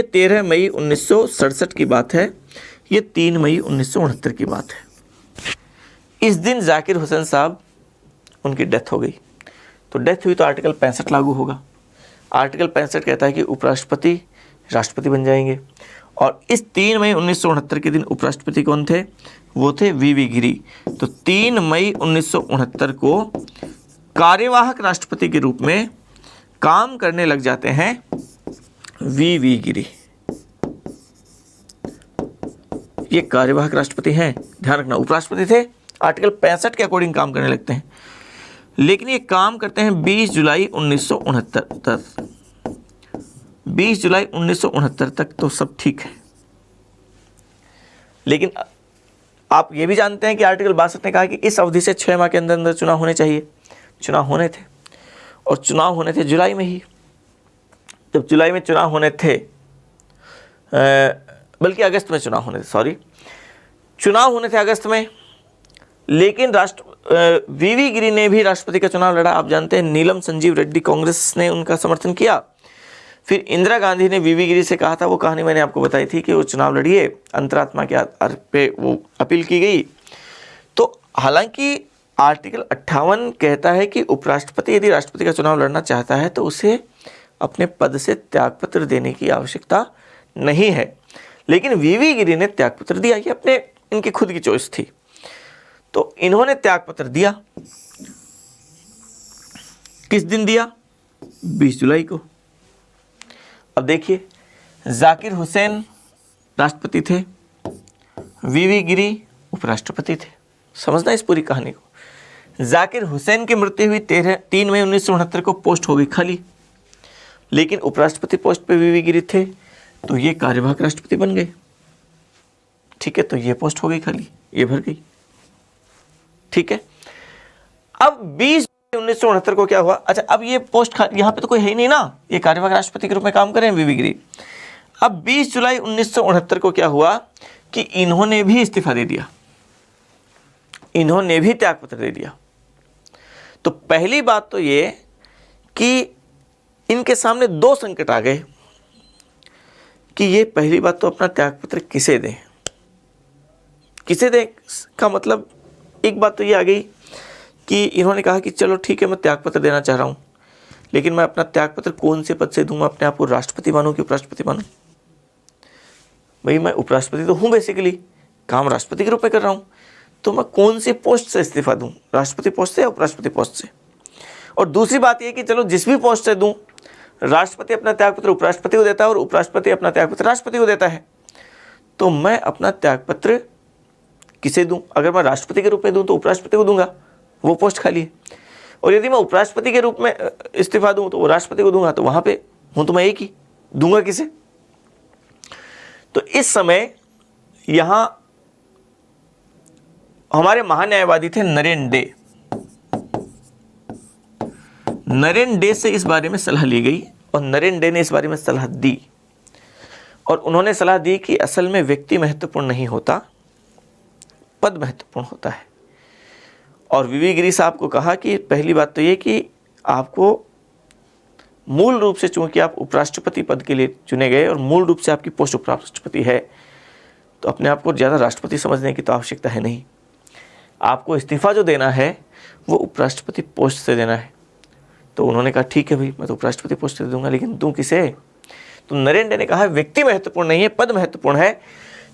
13 मई 1967 की बात है, ये 3 मई 1969 की बात है। इस दिन जाकिर हुसैन साहब, उनकी डेथ हो गई। तो डेथ हुई तो आर्टिकल 65 लागू होगा। आर्टिकल 65 कहता है कि उपराष्ट्रपति राष्ट्रपति बन जाएंगे और इस 3 मई 1969 के दिन उपराष्ट्रपति कौन थे? वो थे वीवी गिरी। तो 3 मई 1969 को कार्यवाहक राष्ट्रपति के रूप में काम करने लग जाते हैं वीवी गिरी। ये कार्यवाहक राष्ट्रपति हैं, ध्यान रखना। उपराष्ट्रपति थे, आर्टिकल 65 के अकॉर्डिंग काम करने लगते हैं, लेकिन ये काम करते हैं 20 जुलाई 1969 तक। 20 जुलाई 1969 तक तो सब ठीक है, लेकिन आप ये भी जानते हैं कि आर्टिकल 62 ने कहा कि इस अवधि से 6 माह के अंदर अंदर चुनाव होने चाहिए। चुनाव होने थे, और चुनाव होने थे जुलाई में ही। जब जुलाई में चुनाव होने थे, बल्कि अगस्त में चुनाव होने थे, सॉरी, चुनाव होने थे अगस्त में, लेकिन वीवी गिरी ने भी राष्ट्रपति का चुनाव लड़ा। आप जानते हैं नीलम संजीव रेड्डी, कांग्रेस ने उनका समर्थन किया। फिर इंदिरा गांधी ने वीवी गिरी से कहा था, वो कहानी मैंने आपको बताई थी कि वो चुनाव लड़िए, अंतरात्मा के आधार पे वो अपील की गई। तो हालांकि आर्टिकल 58 कहता है कि उपराष्ट्रपति यदि राष्ट्रपति का चुनाव लड़ना चाहता है तो उसे अपने पद से त्यागपत्र देने की आवश्यकता नहीं है, लेकिन वीवी गिरी ने त्यागपत्र दिया। ये अपने इनकी खुद की चॉइस थी, तो इन्होंने त्यागपत्र दिया। किस दिन दिया? 20 जुलाई को। अब देखिए, जाकिर हुसैन राष्ट्रपति थे, वीवी गिरी उपराष्ट्रपति थे। समझना इस पूरी कहानी को। जाकिर हुसैन की मृत्यु हुई 3 मई 1969 को, पोस्ट हो गई खाली, लेकिन उपराष्ट्रपति पोस्ट पे वीवी गिरी थे, तो ये कार्यवाहक राष्ट्रपति बन गए। ठीक है, तो ये पोस्ट हो गई खाली, ये भर गई। ठीक है, अब 20 1969 को क्या हुआ? अच्छा, अब ये पोस्ट यहाँ पे तो कोई है ही नहीं ना, ये कार्यवाहक राष्ट्रपति के रूप में काम कर रहे हैं वीवी गिरी। अब 20 जुलाई 1969 को क्या हुआ कि इन्होंने भी इस्तीफा दे दिया, इन्होंने भी त्यागपत्र दे दिया। तो पहली बात तो ये कि इनके सामने 2 संकट आ गए कि ये पहली बात तो अपना त्यागपत्र किसे दें, किसे दें का मतलब एक बात तो ये आ गई कि इन्होंने कहा कि चलो ठीक है, मैं त्यागपत्र देना चाह रहा हूँ, लेकिन मैं अपना त्यागपत्र कौन से पद से दूंगा? अपने आप को राष्ट्रपति मानूं कि उपराष्ट्रपति मानूं? भाई मैं उपराष्ट्रपति तो हूँ, बेसिकली काम राष्ट्रपति के रूप में कर रहा हूँ, तो मैं कौन से पोस्ट से इस्तीफा दूं? राष्ट्रपति पोस्ट से या उपराष्ट्रपति पोस्ट से? और दूसरी बात यह कि चलो जिस भी पोस्ट से दूं, राष्ट्रपति अपना त्यागपत्र उपराष्ट्रपति को देता है और उपराष्ट्रपति अपना त्यागपत्र राष्ट्रपति को देता है, तो मैं अपना त्यागपत्र किसे दूं? अगर मैं राष्ट्रपति के रूप में दूं तो उपराष्ट्रपति को दूंगा, वो पोस्ट खाली है। और यदि मैं उपराष्ट्रपति के रूप में इस्तीफा दूं तो वो राष्ट्रपति को दूंगा, तो वहां पे हूं तो मैं एक ही, दूंगा किसे? तो इस समय यहां हमारे महान्यायवादी थे नरेन डे। नरेन डे से इस बारे में सलाह ली गई और नरेन डे ने इस बारे में सलाह दी, और उन्होंने सलाह दी कि असल में व्यक्ति महत्वपूर्ण नहीं होता, पद महत्वपूर्ण होता है। और वीवी गिरी साहब को कहा कि पहली बात तो ये कि आपको मूल रूप से, चूंकि आप उपराष्ट्रपति पद के लिए चुने गए और मूल रूप से आपकी पोस्ट उपराष्ट्रपति है, तो अपने आप को ज़्यादा राष्ट्रपति समझने की तो आवश्यकता है नहीं। आपको इस्तीफा जो देना है वो उपराष्ट्रपति पोस्ट से देना है। तो उन्होंने कहा ठीक है भाई, मैं तो उपराष्ट्रपति पोस्ट से दे दूंगा, लेकिन दूं किसे? तो नरेन डे ने कहा व्यक्ति महत्वपूर्ण नहीं है, पद महत्वपूर्ण है।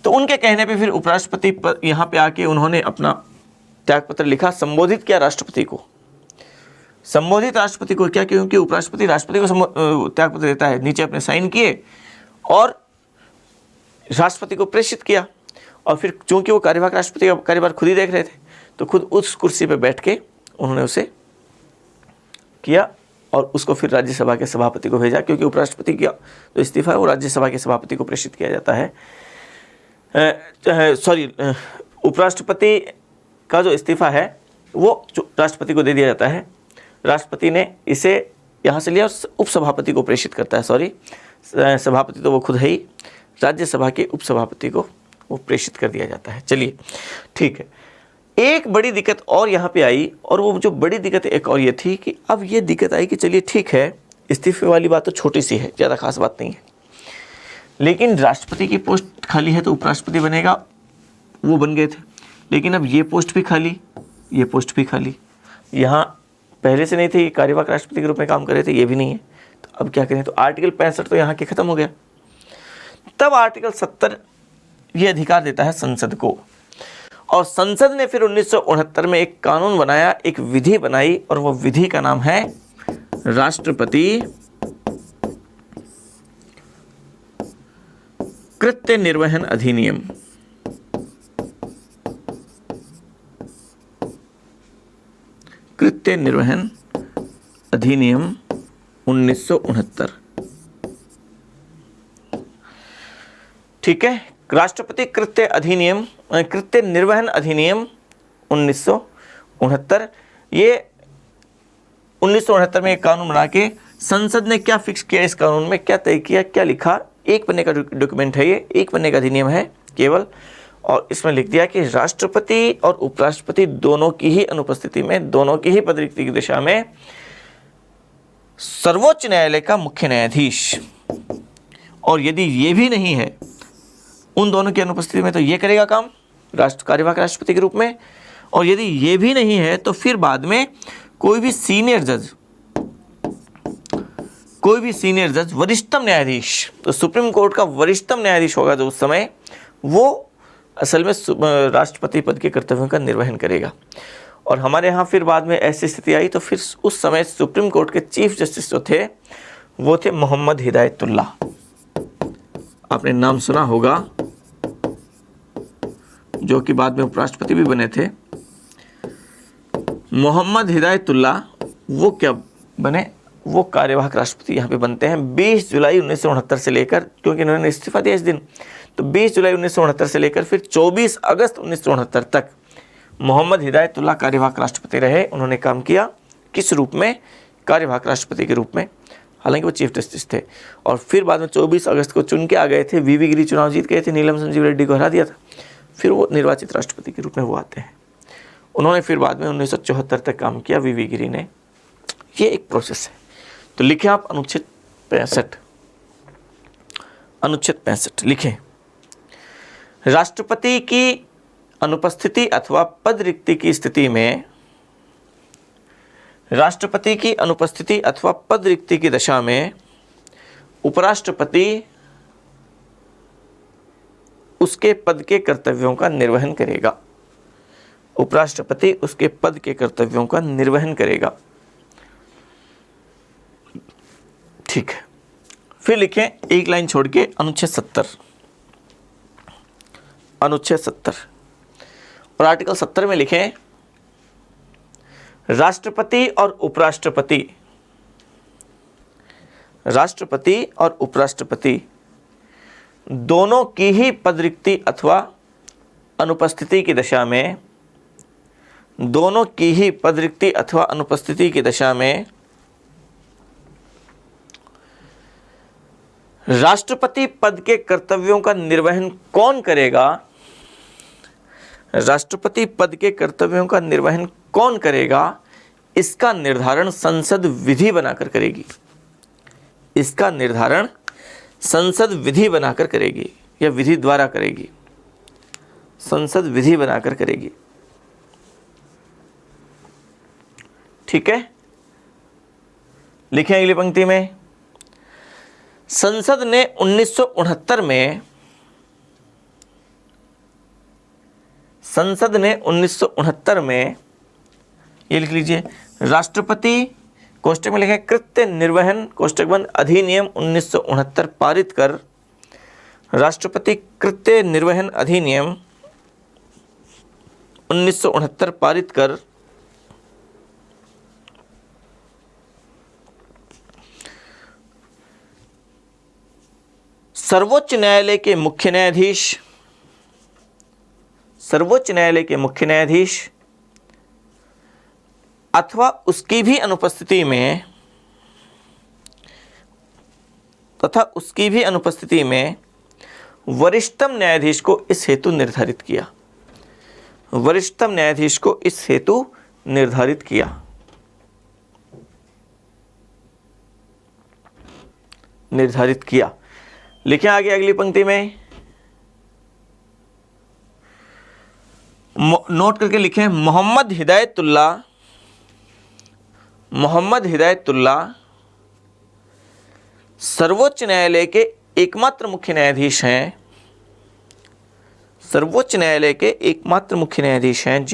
तो उनके कहने पे फिर उपराष्ट्रपति पर यहाँ पे आके उन्होंने अपना त्यागपत्र लिखा, संबोधित किया राष्ट्रपति को। संबोधित राष्ट्रपति को क्या? क्योंकि उपराष्ट्रपति राष्ट्रपति को त्यागपत्र देता है, नीचे अपने साइन किए और राष्ट्रपति को प्रेषित किया। और फिर चूंकि वो कार्यवाहक राष्ट्रपति का कार्यभार खुद ही देख रहे थे, तो खुद उस कुर्सी पे बैठ के उन्होंने उसे किया और उसको फिर राज्यसभा के सभापति को भेजा, क्योंकि उपराष्ट्रपति का जो इस्तीफा है वो राज्यसभा के सभापति को प्रेषित किया जाता है। उपराष्ट्रपति का जो इस्तीफा है वो राष्ट्रपति को दे दिया जाता है। राष्ट्रपति ने इसे यहाँ से लिया और उपसभापति को प्रेषित करता है। सॉरी, सभापति तो वो खुद है ही, राज्यसभा के उपसभापति को वो प्रेषित कर दिया जाता है। चलिए ठीक है। एक बड़ी दिक्कत और यहाँ पे आई, और वो जो बड़ी दिक्कत एक और ये थी कि अब ये दिक्कत आई कि चलिए ठीक है, इस्तीफे वाली बात तो छोटी सी है, ज़्यादा खास बात नहीं है, लेकिन राष्ट्रपति की पोस्ट खाली है तो उपराष्ट्रपति बनेगा, वो बन गए थे। लेकिन अब ये पोस्ट भी खाली, ये पोस्ट भी खाली, यहाँ पहले से नहीं थे, कार्यवाहक राष्ट्रपति के रूप में काम कर रहे थे, ये भी नहीं है। तो अब क्या करें? तो आर्टिकल 65 तो यहाँ के ख़त्म हो गया। तब आर्टिकल 70 ये अधिकार देता है संसद को। और संसद ने फिर 1969 में एक कानून बनाया, एक विधि बनाई, और वो विधि का नाम है राष्ट्रपति कृत्य निर्वहन अधिनियम। कृत्य निर्वहन अधिनियम 1969। ठीक है, राष्ट्रपति कृत्य निर्वहन अधिनियम 1969। ये 1969 में एक कानून बना के संसद ने क्या फिक्स किया, इस कानून में क्या तय किया, क्या लिखा, एक पन्ने का डॉक्यूमेंट है ये, एक पन्ने का अधिनियम है केवल। और इसमें लिख दिया कि राष्ट्रपति और उपराष्ट्रपति दोनों की ही अनुपस्थिति में, दोनों की ही पदरिक्ति की दिशा में सर्वोच्च न्यायालय का मुख्य न्यायाधीश, और यदि ये भी नहीं है उन दोनों की अनुपस्थिति में, तो ये करेगा काम कार्यवाहक राष्ट्रपति के रूप में। और यदि ये भी नहीं है तो फिर बाद में कोई भी सीनियर जज, वरिष्ठतम न्यायाधीश, तो सुप्रीम कोर्ट का वरिष्ठतम न्यायाधीश होगा जो उस समय, वो असल में राष्ट्रपति पद के कर्तव्यों का निर्वहन करेगा। और हमारे यहाँ फिर बाद में ऐसी स्थिति आई, तो फिर उस समय सुप्रीम कोर्ट के चीफ जस्टिस जो थे वो थे मोहम्मद हिदायतुल्लाह। आपने नाम सुना होगा, जो कि बाद में उपराष्ट्रपति भी बने थे। मोहम्मद हिदायतुल्लाह वो क्या बने, वो कार्यवाहक राष्ट्रपति यहाँ पे बनते हैं 20 जुलाई 1969 से लेकर, क्योंकि इन्होंने इस्तीफा दिया इस दिन, तो 20 जुलाई 1969 से लेकर फिर 24 अगस्त 1969 तक मोहम्मद हिदायतुल्लाह कार्यवाहक राष्ट्रपति रहे। उन्होंने काम किया किस रूप में, कार्यवाहक राष्ट्रपति के रूप में, हालांकि वो चीफ जस्टिस थे। और फिर बाद में 24 अगस्त को चुन के आ गए थे, वीवी गिरी चुनाव जीत गए थे, नीलम संजीव रेड्डी को हरा दिया था, फिर वो निर्वाचित राष्ट्रपति के रूप में वो आते हैं। उन्होंने फिर बाद में 1974 तक काम किया वीवी गिरी ने। ये एक प्रोसेस है। तो लिखें आप अनुच्छेद 65 लिखें, राष्ट्रपति की अनुपस्थिति अथवा पद रिक्ति की स्थिति में, राष्ट्रपति की अनुपस्थिति अथवा पद रिक्ति की दशा में उपराष्ट्रपति उसके पद के कर्तव्यों का निर्वहन करेगा। उपराष्ट्रपति उसके पद के कर्तव्यों का निर्वहन करेगा। ठीक है, फिर लिखें एक लाइन छोड़ के अनुच्छेद 70 और आर्टिकल 70 में लिखें, राष्ट्रपति और उपराष्ट्रपति दोनों की ही पदरिक्ति अथवा अनुपस्थिति की दशा में, राष्ट्रपति पद के कर्तव्यों का निर्वहन कौन करेगा, राष्ट्रपति पद के कर्तव्यों का निर्वहन कौन करेगा, इसका निर्धारण संसद विधि बनाकर करेगी। इसका निर्धारण संसद विधि बनाकर करेगी या विधि द्वारा करेगी, संसद विधि बनाकर करेगी। ठीक है, लिखें अगली पंक्ति में, संसद ने 1969 में ये लिख लीजिए, राष्ट्रपति कोष्टक में लिखें कृत्य निर्वहन कोष्टक बंद अधिनियम 1969 पारित कर, राष्ट्रपति कृत्य निर्वहन अधिनियम 1969 पारित कर सर्वोच्च न्यायालय के मुख्य न्यायाधीश अथवा उसकी भी अनुपस्थिति में वरिष्ठतम न्यायाधीश को इस हेतु निर्धारित किया। लिखें आगे अगली पंक्ति में, नोट करके लिखें, मोहम्मद हिदायतुल्लाह सर्वोच्च न्यायालय के एकमात्र मुख्य न्यायाधीश हैं, सर्वोच्च न्यायालय के एकमात्र मुख्य न्यायाधीश हैं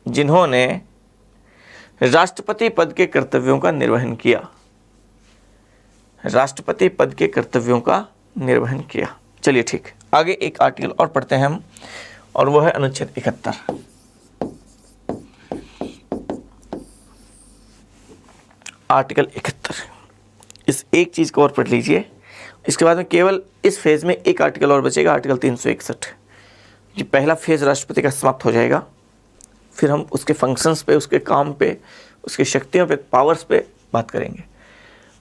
जिन्होंने राष्ट्रपति पद के कर्तव्यों का निर्वहन किया। राष्ट्रपति पद के कर्तव्यों का निर्वहन किया। चलिए ठीक, आगे एक आर्टिकल और पढ़ते हैं हम, और वह है अनुच्छेद 71। आर्टिकल 71, इस एक चीज को और पढ़ लीजिए। इसके बाद में केवल इस फेज में एक आर्टिकल और बचेगा, आर्टिकल 361। ये पहला फेज राष्ट्रपति का समाप्त हो जाएगा, फिर हम उसके फंक्शंस पे, उसके काम पे, उसकी शक्तियों पे, पावर्स पे बात करेंगे।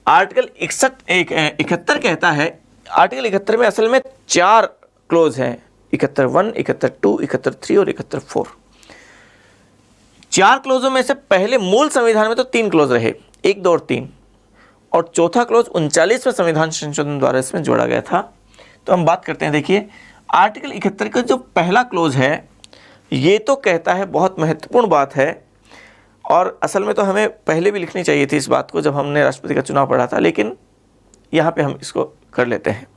आर्टिकल 71 कहता है, आर्टिकल 71 में असल में 4 क्लोज हैं, 71(1), 71(2), 71(3) और 71(4). 4 क्लोजों में से पहले मूल संविधान में तो 3 क्लोज रहे, 1, 2 और 3, और चौथा क्लोज 39वें संविधान संशोधन द्वारा इसमें जोड़ा गया था। तो हम बात करते हैं। देखिए, आर्टिकल 71 का जो पहला क्लोज है, ये तो कहता है, बहुत महत्वपूर्ण बात है, और असल में तो हमें पहले भी लिखनी चाहिए थी इस बात को जब हमने राष्ट्रपति का चुनाव पढ़ा था, लेकिन यहाँ पे हम इसको कर लेते हैं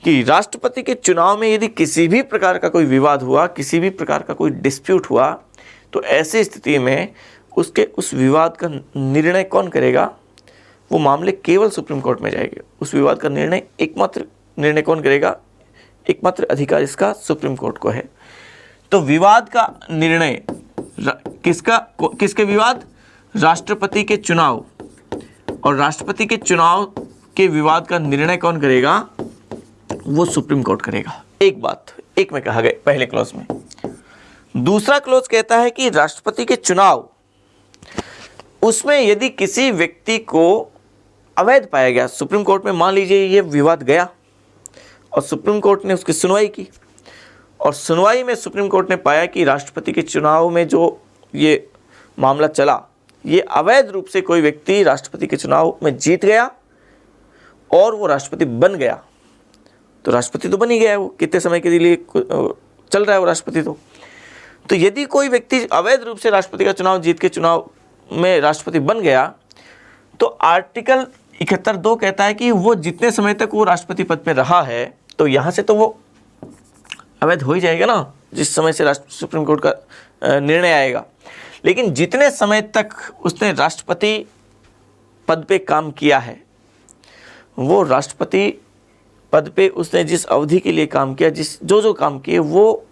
कि राष्ट्रपति के चुनाव में यदि किसी भी प्रकार का कोई विवाद हुआ, किसी भी प्रकार का कोई डिस्प्यूट हुआ, तो ऐसी स्थिति में उस विवाद का निर्णय कौन करेगा? वो मामले केवल सुप्रीम कोर्ट में जाएंगे। उस विवाद का निर्णय, एकमात्र निर्णय कौन करेगा? एकमात्र अधिकार इसका सुप्रीम कोर्ट को है। तो विवाद का निर्णय किसके विवाद? राष्ट्रपति के चुनाव, और राष्ट्रपति के चुनाव के विवाद का निर्णय कौन करेगा? वो सुप्रीम कोर्ट करेगा। एक बात एक में कहा गया पहले क्लॉज में। दूसरा क्लॉज कहता है कि राष्ट्रपति के चुनाव, उसमें यदि किसी व्यक्ति को अवैध पाया गया, सुप्रीम कोर्ट में मान लीजिए ये विवाद गया और सुप्रीम कोर्ट ने उसकी सुनवाई की, और सुनवाई में सुप्रीम कोर्ट ने पाया कि राष्ट्रपति के चुनाव में जो ये मामला चला, ये अवैध रूप से कोई व्यक्ति राष्ट्रपति के चुनाव में जीत गया और वो राष्ट्रपति बन गया। तो राष्ट्रपति तो बन ही गया है, वो कितने समय के लिए चल रहा है वो राष्ट्रपति। तो यदि कोई व्यक्ति अवैध रूप से राष्ट्रपति का चुनाव जीत के चुनाव में राष्ट्रपति बन गया, तो आर्टिकल 71(2) कहता है कि वो जितने समय तक वो राष्ट्रपति पद पे रहा है, तो यहाँ से तो वो अवैध हो ही जाएगा ना, जिस समय से सुप्रीम कोर्ट का निर्णय आएगा। लेकिन जितने समय तक उसने राष्ट्रपति पद पे काम किया है, वो राष्ट्रपति पद पे उसने जिस अवधि के लिए काम किया, जो काम किए, वो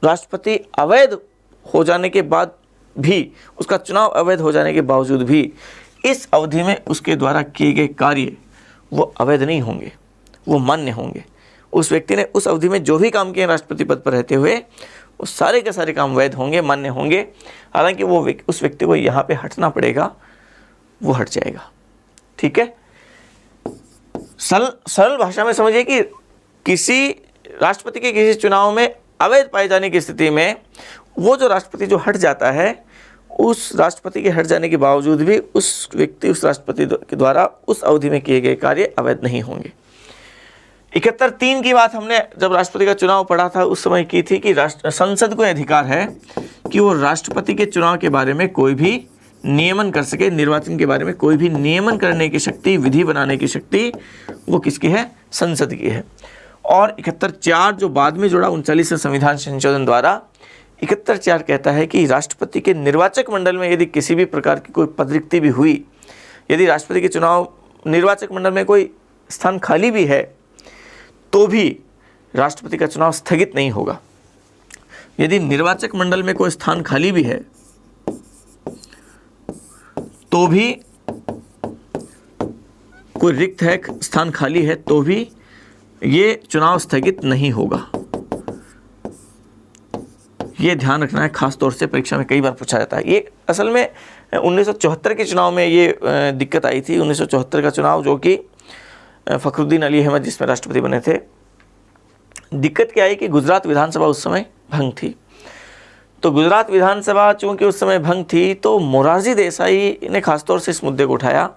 राष्ट्रपति अवैध हो जाने के बाद भी, उसका चुनाव अवैध हो जाने के बावजूद भी, इस अवधि में उसके द्वारा किए गए कार्य वो अवैध नहीं होंगे, वो मान्य होंगे। उस व्यक्ति ने उस अवधि में जो भी काम किए राष्ट्रपति पद पर रहते हुए, वो सारे के सारे काम वैध होंगे, मान्य होंगे। हालांकि वो उस व्यक्ति को यहाँ पे हटना पड़ेगा, वो हट जाएगा। ठीक है, सरल भाषा में समझिए कि किसी राष्ट्रपति के किसी चुनाव में अवैध पाए जाने की स्थिति में वो जो राष्ट्रपति जो हट जाता है, उस राष्ट्रपति के हट जाने के बावजूद भी उस व्यक्ति, उस राष्ट्रपति के द्वारा उस अवधि में किए गए कार्य अवैध नहीं होंगे। 71(3) की बात हमने जब राष्ट्रपति का चुनाव पढ़ा था उस समय की थी कि संसद को अधिकार है कि वो राष्ट्रपति के चुनाव के बारे में कोई भी नियमन कर सके। निर्वाचन के बारे में कोई भी नियमन करने की शक्ति, विधि बनाने की शक्ति वो किसकी है? संसद की है। और 71(4) जो बाद में जुड़ा 39वें संविधान संशोधन द्वारा, 71(4) कहता है कि राष्ट्रपति के निर्वाचक मंडल में यदि किसी भी प्रकार की कोई पदरिक्ति भी हुई, यदि राष्ट्रपति के चुनाव निर्वाचक मंडल में कोई स्थान खाली भी है, तो भी राष्ट्रपति का चुनाव स्थगित नहीं होगा। यदि निर्वाचक मंडल में कोई स्थान खाली भी है, तो भी कोई रिक्त है, स्थान खाली है, तो भी ये चुनाव स्थगित नहीं होगा। ये ध्यान रखना है, खास तौर से परीक्षा में कई बार पूछा जाता है। ये असल में 1974 के चुनाव में ये दिक्कत आई थी। 1974 का चुनाव जो कि फखरुद्दीन अली अहमद जिसमें राष्ट्रपति बने थे। दिक्कत क्या आई कि गुजरात विधानसभा उस समय भंग थी। तो गुजरात विधानसभा चूंकि उस समय भंग थी, तो मोरारजी देसाई ने खासतौर से इस मुद्दे को उठाया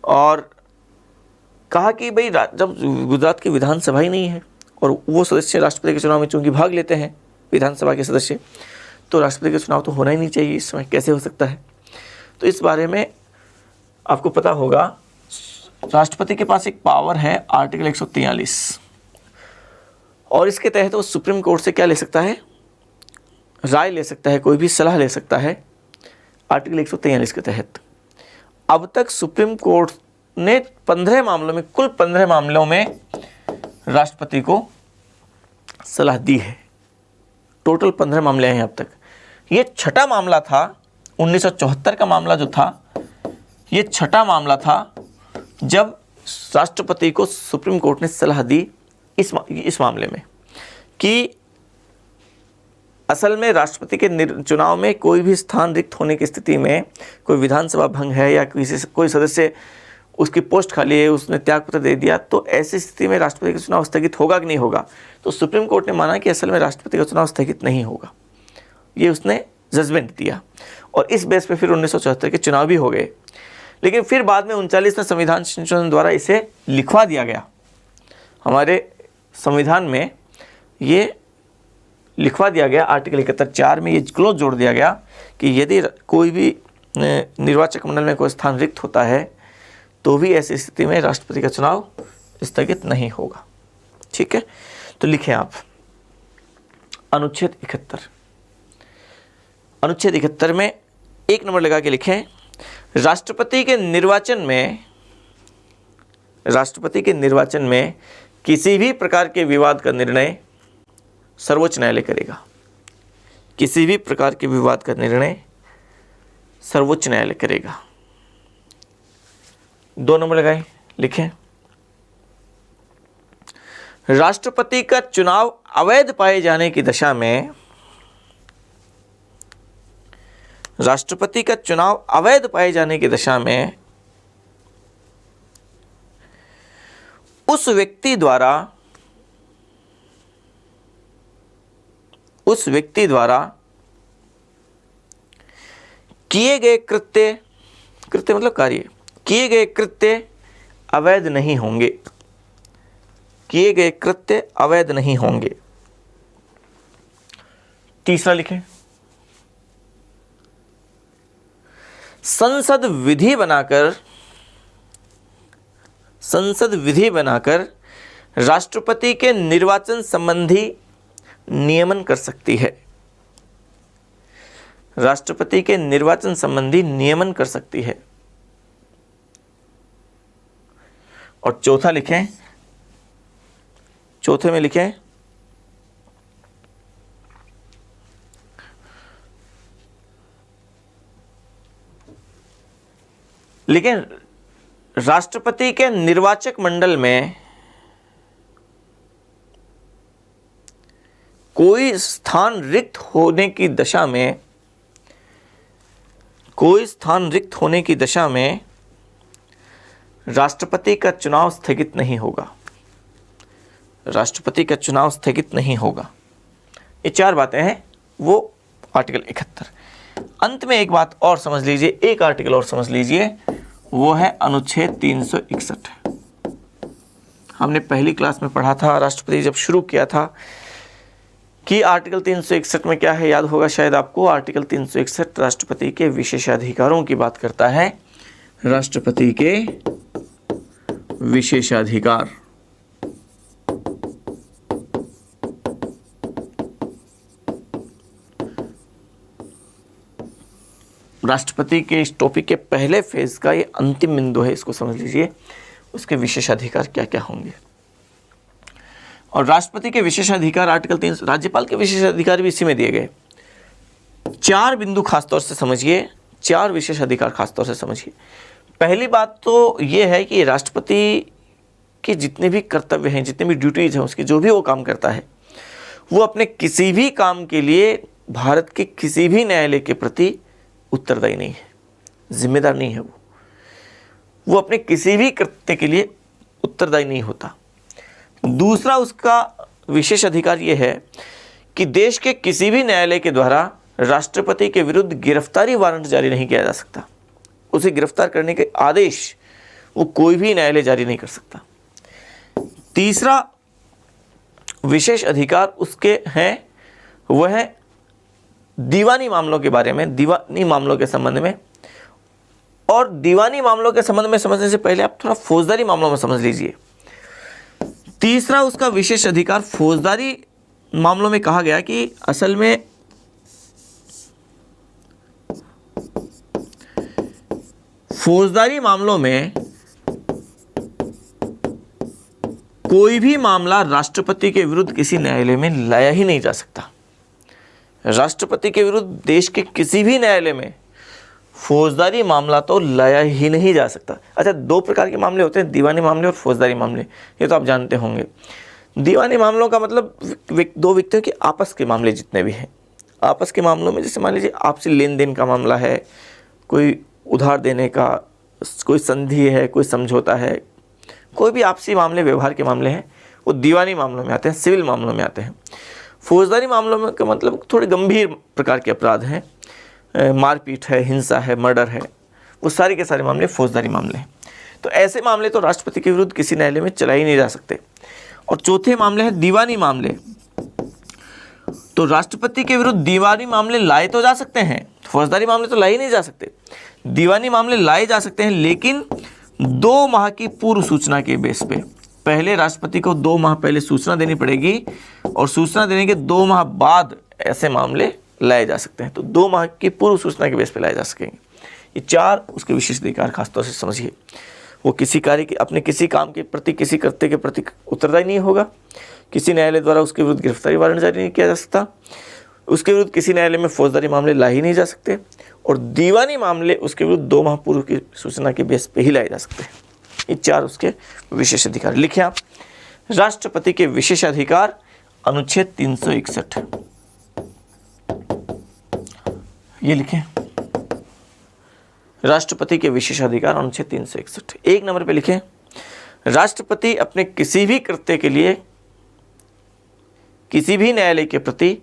और कहा कि भाई जब गुजरात की विधानसभा ही नहीं है और वो सदस्य राष्ट्रपति के चुनाव में चूंकि भाग लेते हैं, विधानसभा के सदस्य, तो राष्ट्रपति का चुनाव तो होना ही नहीं चाहिए इस समय, कैसे हो सकता है। तो इस बारे में आपको पता होगा, राष्ट्रपति के पास एक पावर है आर्टिकल 143, और इसके तहत वो सुप्रीम कोर्ट से क्या ले सकता है, राय ले सकता है, कोई भी सलाह ले सकता है आर्टिकल 143 के तहत। अब तक सुप्रीम कोर्ट ने 15 मामलों में, कुल 15 मामलों में राष्ट्रपति को सलाह दी है। टोटल 15 मामले हैं अब तक। ये छठा मामला था, 1974 का मामला जो था, ये छठा मामला था जब राष्ट्रपति को सुप्रीम कोर्ट ने सलाह दी इस मामले में कि असल में राष्ट्रपति के चुनाव में कोई भी स्थान रिक्त होने की स्थिति में, कोई विधानसभा भंग है या कोई सदस्य उसकी पोस्ट खाली है, उसने त्यागपत्र दे दिया, तो ऐसी स्थिति में राष्ट्रपति का चुनाव स्थगित होगा कि नहीं होगा। तो सुप्रीम कोर्ट ने माना कि असल में राष्ट्रपति का चुनाव स्थगित नहीं होगा, ये उसने जजमेंट दिया, और इस बेस पे फिर 1974 के चुनाव भी हो गए। लेकिन फिर बाद में 39वें संविधान संशोधन द्वारा इसे लिखवा दिया गया, हमारे संविधान में ये लिखवा दिया गया, आर्टिकल 71(4) में ये क्लोज जोड़ दिया गया कि यदि कोई भी निर्वाचक मंडल में कोई स्थान रिक्त होता है तो भी ऐसी स्थिति में राष्ट्रपति का चुनाव स्थगित नहीं होगा। ठीक है, तो लिखें आप अनुच्छेद 71। अनुच्छेद 71 में 1 नंबर लगा के लिखें, राष्ट्रपति के निर्वाचन में किसी भी प्रकार के विवाद का निर्णय सर्वोच्च न्यायालय करेगा। किसी भी प्रकार के विवाद का निर्णय सर्वोच्च न्यायालय करेगा। 2 नंबर लगाएं, लिखें, राष्ट्रपति का चुनाव अवैध पाए जाने की दशा में, राष्ट्रपति का चुनाव अवैध पाए जाने की दशा में उस व्यक्ति द्वारा किए गए कृत्य मतलब कार्य, किए गए कृत्य अवैध नहीं होंगे। किए गए कृत्य अवैध नहीं होंगे। तीसरा लिखें, संसद विधि बनाकर राष्ट्रपति के निर्वाचन संबंधी नियमन कर सकती है। राष्ट्रपति के निर्वाचन संबंधी नियमन कर सकती है। और चौथा लिखें, चौथे में लिखें, राष्ट्रपति के निर्वाचक मंडल में कोई स्थान रिक्त होने की दशा में, राष्ट्रपति का चुनाव स्थगित नहीं होगा। राष्ट्रपति का चुनाव स्थगित नहीं होगा। ये 4 बातें हैं वो आर्टिकल 71। अंत में एक बात और समझ लीजिए, एक आर्टिकल और समझ लीजिए, वो है अनुच्छेद 361। हमने पहली क्लास में पढ़ा था, राष्ट्रपति जब शुरू किया था, कि आर्टिकल 361 में क्या है, याद होगा शायद आपको। आर्टिकल 361 राष्ट्रपति के विशेषाधिकारों की बात करता है। राष्ट्रपति के विशेषाधिकार, राष्ट्रपति के इस टॉपिक के पहले फेज का ये अंतिम बिंदु है, इसको समझ लीजिए। उसके विशेषाधिकार क्या क्या होंगे। और राष्ट्रपति के विशेषाधिकार आर्टिकल 3, राज्यपाल के विशेषाधिकार भी इसी में दिए गए। 4 बिंदु खासतौर से समझिए, 4 विशेषाधिकार खासतौर से समझिए। पहली बात तो ये है कि राष्ट्रपति के जितने भी कर्तव्य हैं, जितने भी ड्यूटीज हैं, उसके जो भी वो काम करता है, वो अपने किसी भी काम के लिए भारत के किसी भी न्यायालय के प्रति उत्तरदायी नहीं है, जिम्मेदार नहीं है। वो अपने किसी भी कृत्य के लिए उत्तरदायी नहीं होता। दूसरा उसका विशेष अधिकार ये है कि देश के किसी भी न्यायालय के द्वारा राष्ट्रपति के विरुद्ध गिरफ्तारी वारंट जारी नहीं किया जा सकता। उसे गिरफ्तार करने के आदेश वो कोई भी न्यायालय जारी नहीं कर सकता। तीसरा विशेष अधिकार उसके हैं, वह है दीवानी मामलों के बारे में, दीवानी मामलों के संबंध में और दीवानी मामलों के संबंध में समझने से पहले आप थोड़ा फौजदारी मामलों में समझ लीजिए। तीसरा उसका विशेष अधिकार, फौजदारी मामलों में कहा गया कि असल में फौजदारी मामलों में कोई भी मामला राष्ट्रपति के विरुद्ध किसी न्यायालय में लाया ही नहीं जा सकता। राष्ट्रपति के विरुद्ध देश के किसी भी न्यायालय में फौजदारी मामला तो लाया ही नहीं जा सकता। अच्छा, दो प्रकार के मामले होते हैं, दीवानी मामले और फौजदारी मामले, ये तो आप जानते होंगे। दीवानी मामलों का मतलब दो व्यक्तियों के आपस के मामले जितने भी हैं, आपस के मामलों में जैसे मान लीजिए आपसी लेन देन का मामला है, कोई उधार देने का, कोई संधि है, कोई समझौता है, कोई भी आपसी मामले, व्यवहार के मामले हैं, वो दीवानी मामलों में आते हैं, सिविल मामलों में आते हैं। फौजदारी मामलों में का मतलब थोड़े गंभीर प्रकार के अपराध हैं, मारपीट है, हिंसा है, मर्डर है, वो सारे के सारे मामले फौजदारी मामले हैं। तो ऐसे मामले तो राष्ट्रपति के विरुद्ध किसी न्यायालय में चलाए नहीं जा सकते। और चौथे मामले हैं दीवानी मामले। तो राष्ट्रपति के विरुद्ध दीवानी मामले लाए तो जा सकते हैं, फौजदारी मामले तो लाए ही नहीं जा सकते। दीवानी मामले लाए जा सकते हैं, लेकिन 2 माह की पूर्व सूचना के बेस पे। पहले राष्ट्रपति को 2 माह पहले सूचना देनी पड़ेगी और सूचना देने के 2 माह बाद ऐसे मामले लाए जा सकते हैं। तो 2 माह की पूर्व सूचना के बेस पे लाए जा सकेंगे। ये 4 उसके विशेष अधिकार खासतौर से समझिए। वो किसी कार्य के, अपने किसी काम के प्रति, किसी कर्तव्य के प्रति उत्तरदायी नहीं होगा। किसी न्यायालय द्वारा उसके विरुद्ध गिरफ्तारी वारंट जारी नहीं किया जा सकता। उसके विरुद्ध किसी न्यायालय में फौजदारी मामले ला ही नहीं जा सकते। और दीवानी मामले उसके विरुद्ध 2 माह पूर्व की सूचना के बेस पे ही लाए जा सकते हैं। ये 4 उसके विशेष अधिकार लिखे आप। राष्ट्रपति के विशेषाधिकार अनुच्छेद 361, ये लिखें। राष्ट्रपति के विशेषाधिकार अनुच्छेद 361, 1 नंबर पे लिखें, राष्ट्रपति अपने किसी भी कृत्य के लिए किसी भी न्यायालय के प्रति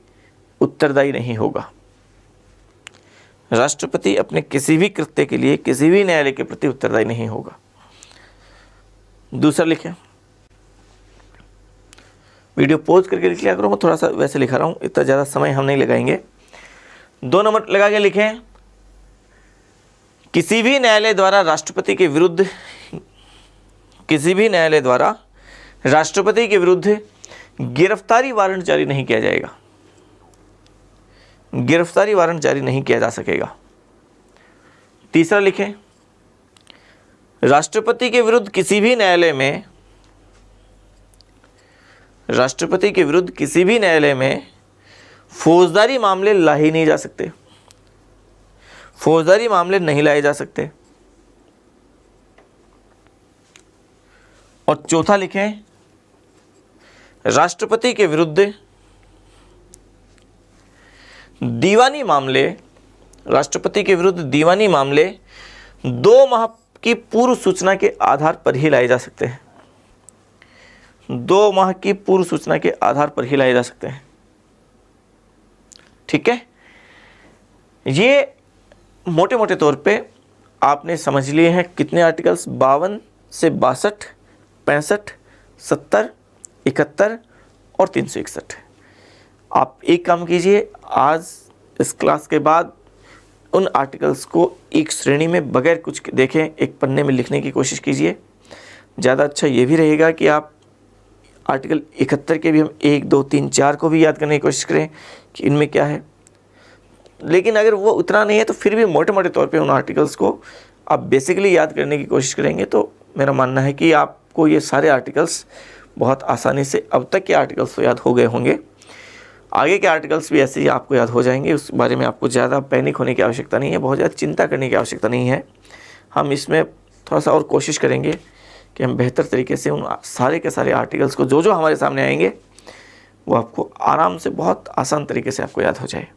उत्तरदायी नहीं होगा। राष्ट्रपति अपने किसी भी कृत्य के लिए किसी भी न्यायालय के प्रति उत्तरदायी नहीं होगा। दूसरा लिखें, वीडियो पॉज करके लिख लिया करो, मैं थोड़ा सा वैसे लिखा रहा हूं, इतना ज़्यादा समय हम नहीं लगाएंगे। 2 नंबर लगा के लिखें, किसी भी न्यायालय द्वारा राष्ट्रपति के विरुद्ध, किसी भी न्यायालय द्वारा राष्ट्रपति के विरुद्ध गिरफ्तारी वारंट जारी नहीं किया जाएगा। गिरफ्तारी वारंट जारी नहीं किया जा सकेगा। तीसरा लिखें, राष्ट्रपति के विरुद्ध किसी भी न्यायालय में, राष्ट्रपति के विरुद्ध किसी भी न्यायालय में फौजदारी मामले ला ही नहीं जा सकते। फौजदारी मामले नहीं लाए जा सकते। और चौथा लिखें, राष्ट्रपति के विरुद्ध दीवानी मामले, राष्ट्रपति के विरुद्ध दीवानी मामले 2 माह की पूर्व सूचना के आधार पर ही लाए जा सकते हैं। 2 माह की पूर्व सूचना के आधार पर ही लाए जा सकते हैं। ठीक है, ये मोटे मोटे तौर पे आपने समझ लिए हैं कितने आर्टिकल्स, 52 से 62, 65, 70, 71 और 361। आप एक काम कीजिए, आज इस क्लास के बाद उन आर्टिकल्स को एक श्रेणी में बगैर कुछ देखें एक पन्ने में लिखने की कोशिश कीजिए। ज़्यादा अच्छा ये भी रहेगा कि आप आर्टिकल 71 के भी हम 1, 2, 3, 4 को भी याद करने की कोशिश करें कि इनमें क्या है। लेकिन अगर वो उतना नहीं है तो फिर भी मोटे मोटे तौर पे उन आर्टिकल्स को आप बेसिकली याद करने की कोशिश करेंगे तो मेरा मानना है कि आपको ये सारे आर्टिकल्स बहुत आसानी से, अब तक के आर्टिकल्स तो याद हो गए होंगे, आगे के आर्टिकल्स भी ऐसे ही आपको याद हो जाएंगे। उस बारे में आपको ज़्यादा पैनिक होने की आवश्यकता नहीं है, बहुत ज़्यादा चिंता करने की आवश्यकता नहीं है। हम इसमें थोड़ा सा और कोशिश करेंगे कि हम बेहतर तरीके से उन सारे के सारे आर्टिकल्स को जो जो हमारे सामने आएंगे वो आपको आराम से, बहुत आसान तरीके से आपको याद हो जाए।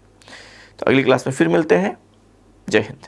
तो अगली क्लास में फिर मिलते हैं। जय हिंद।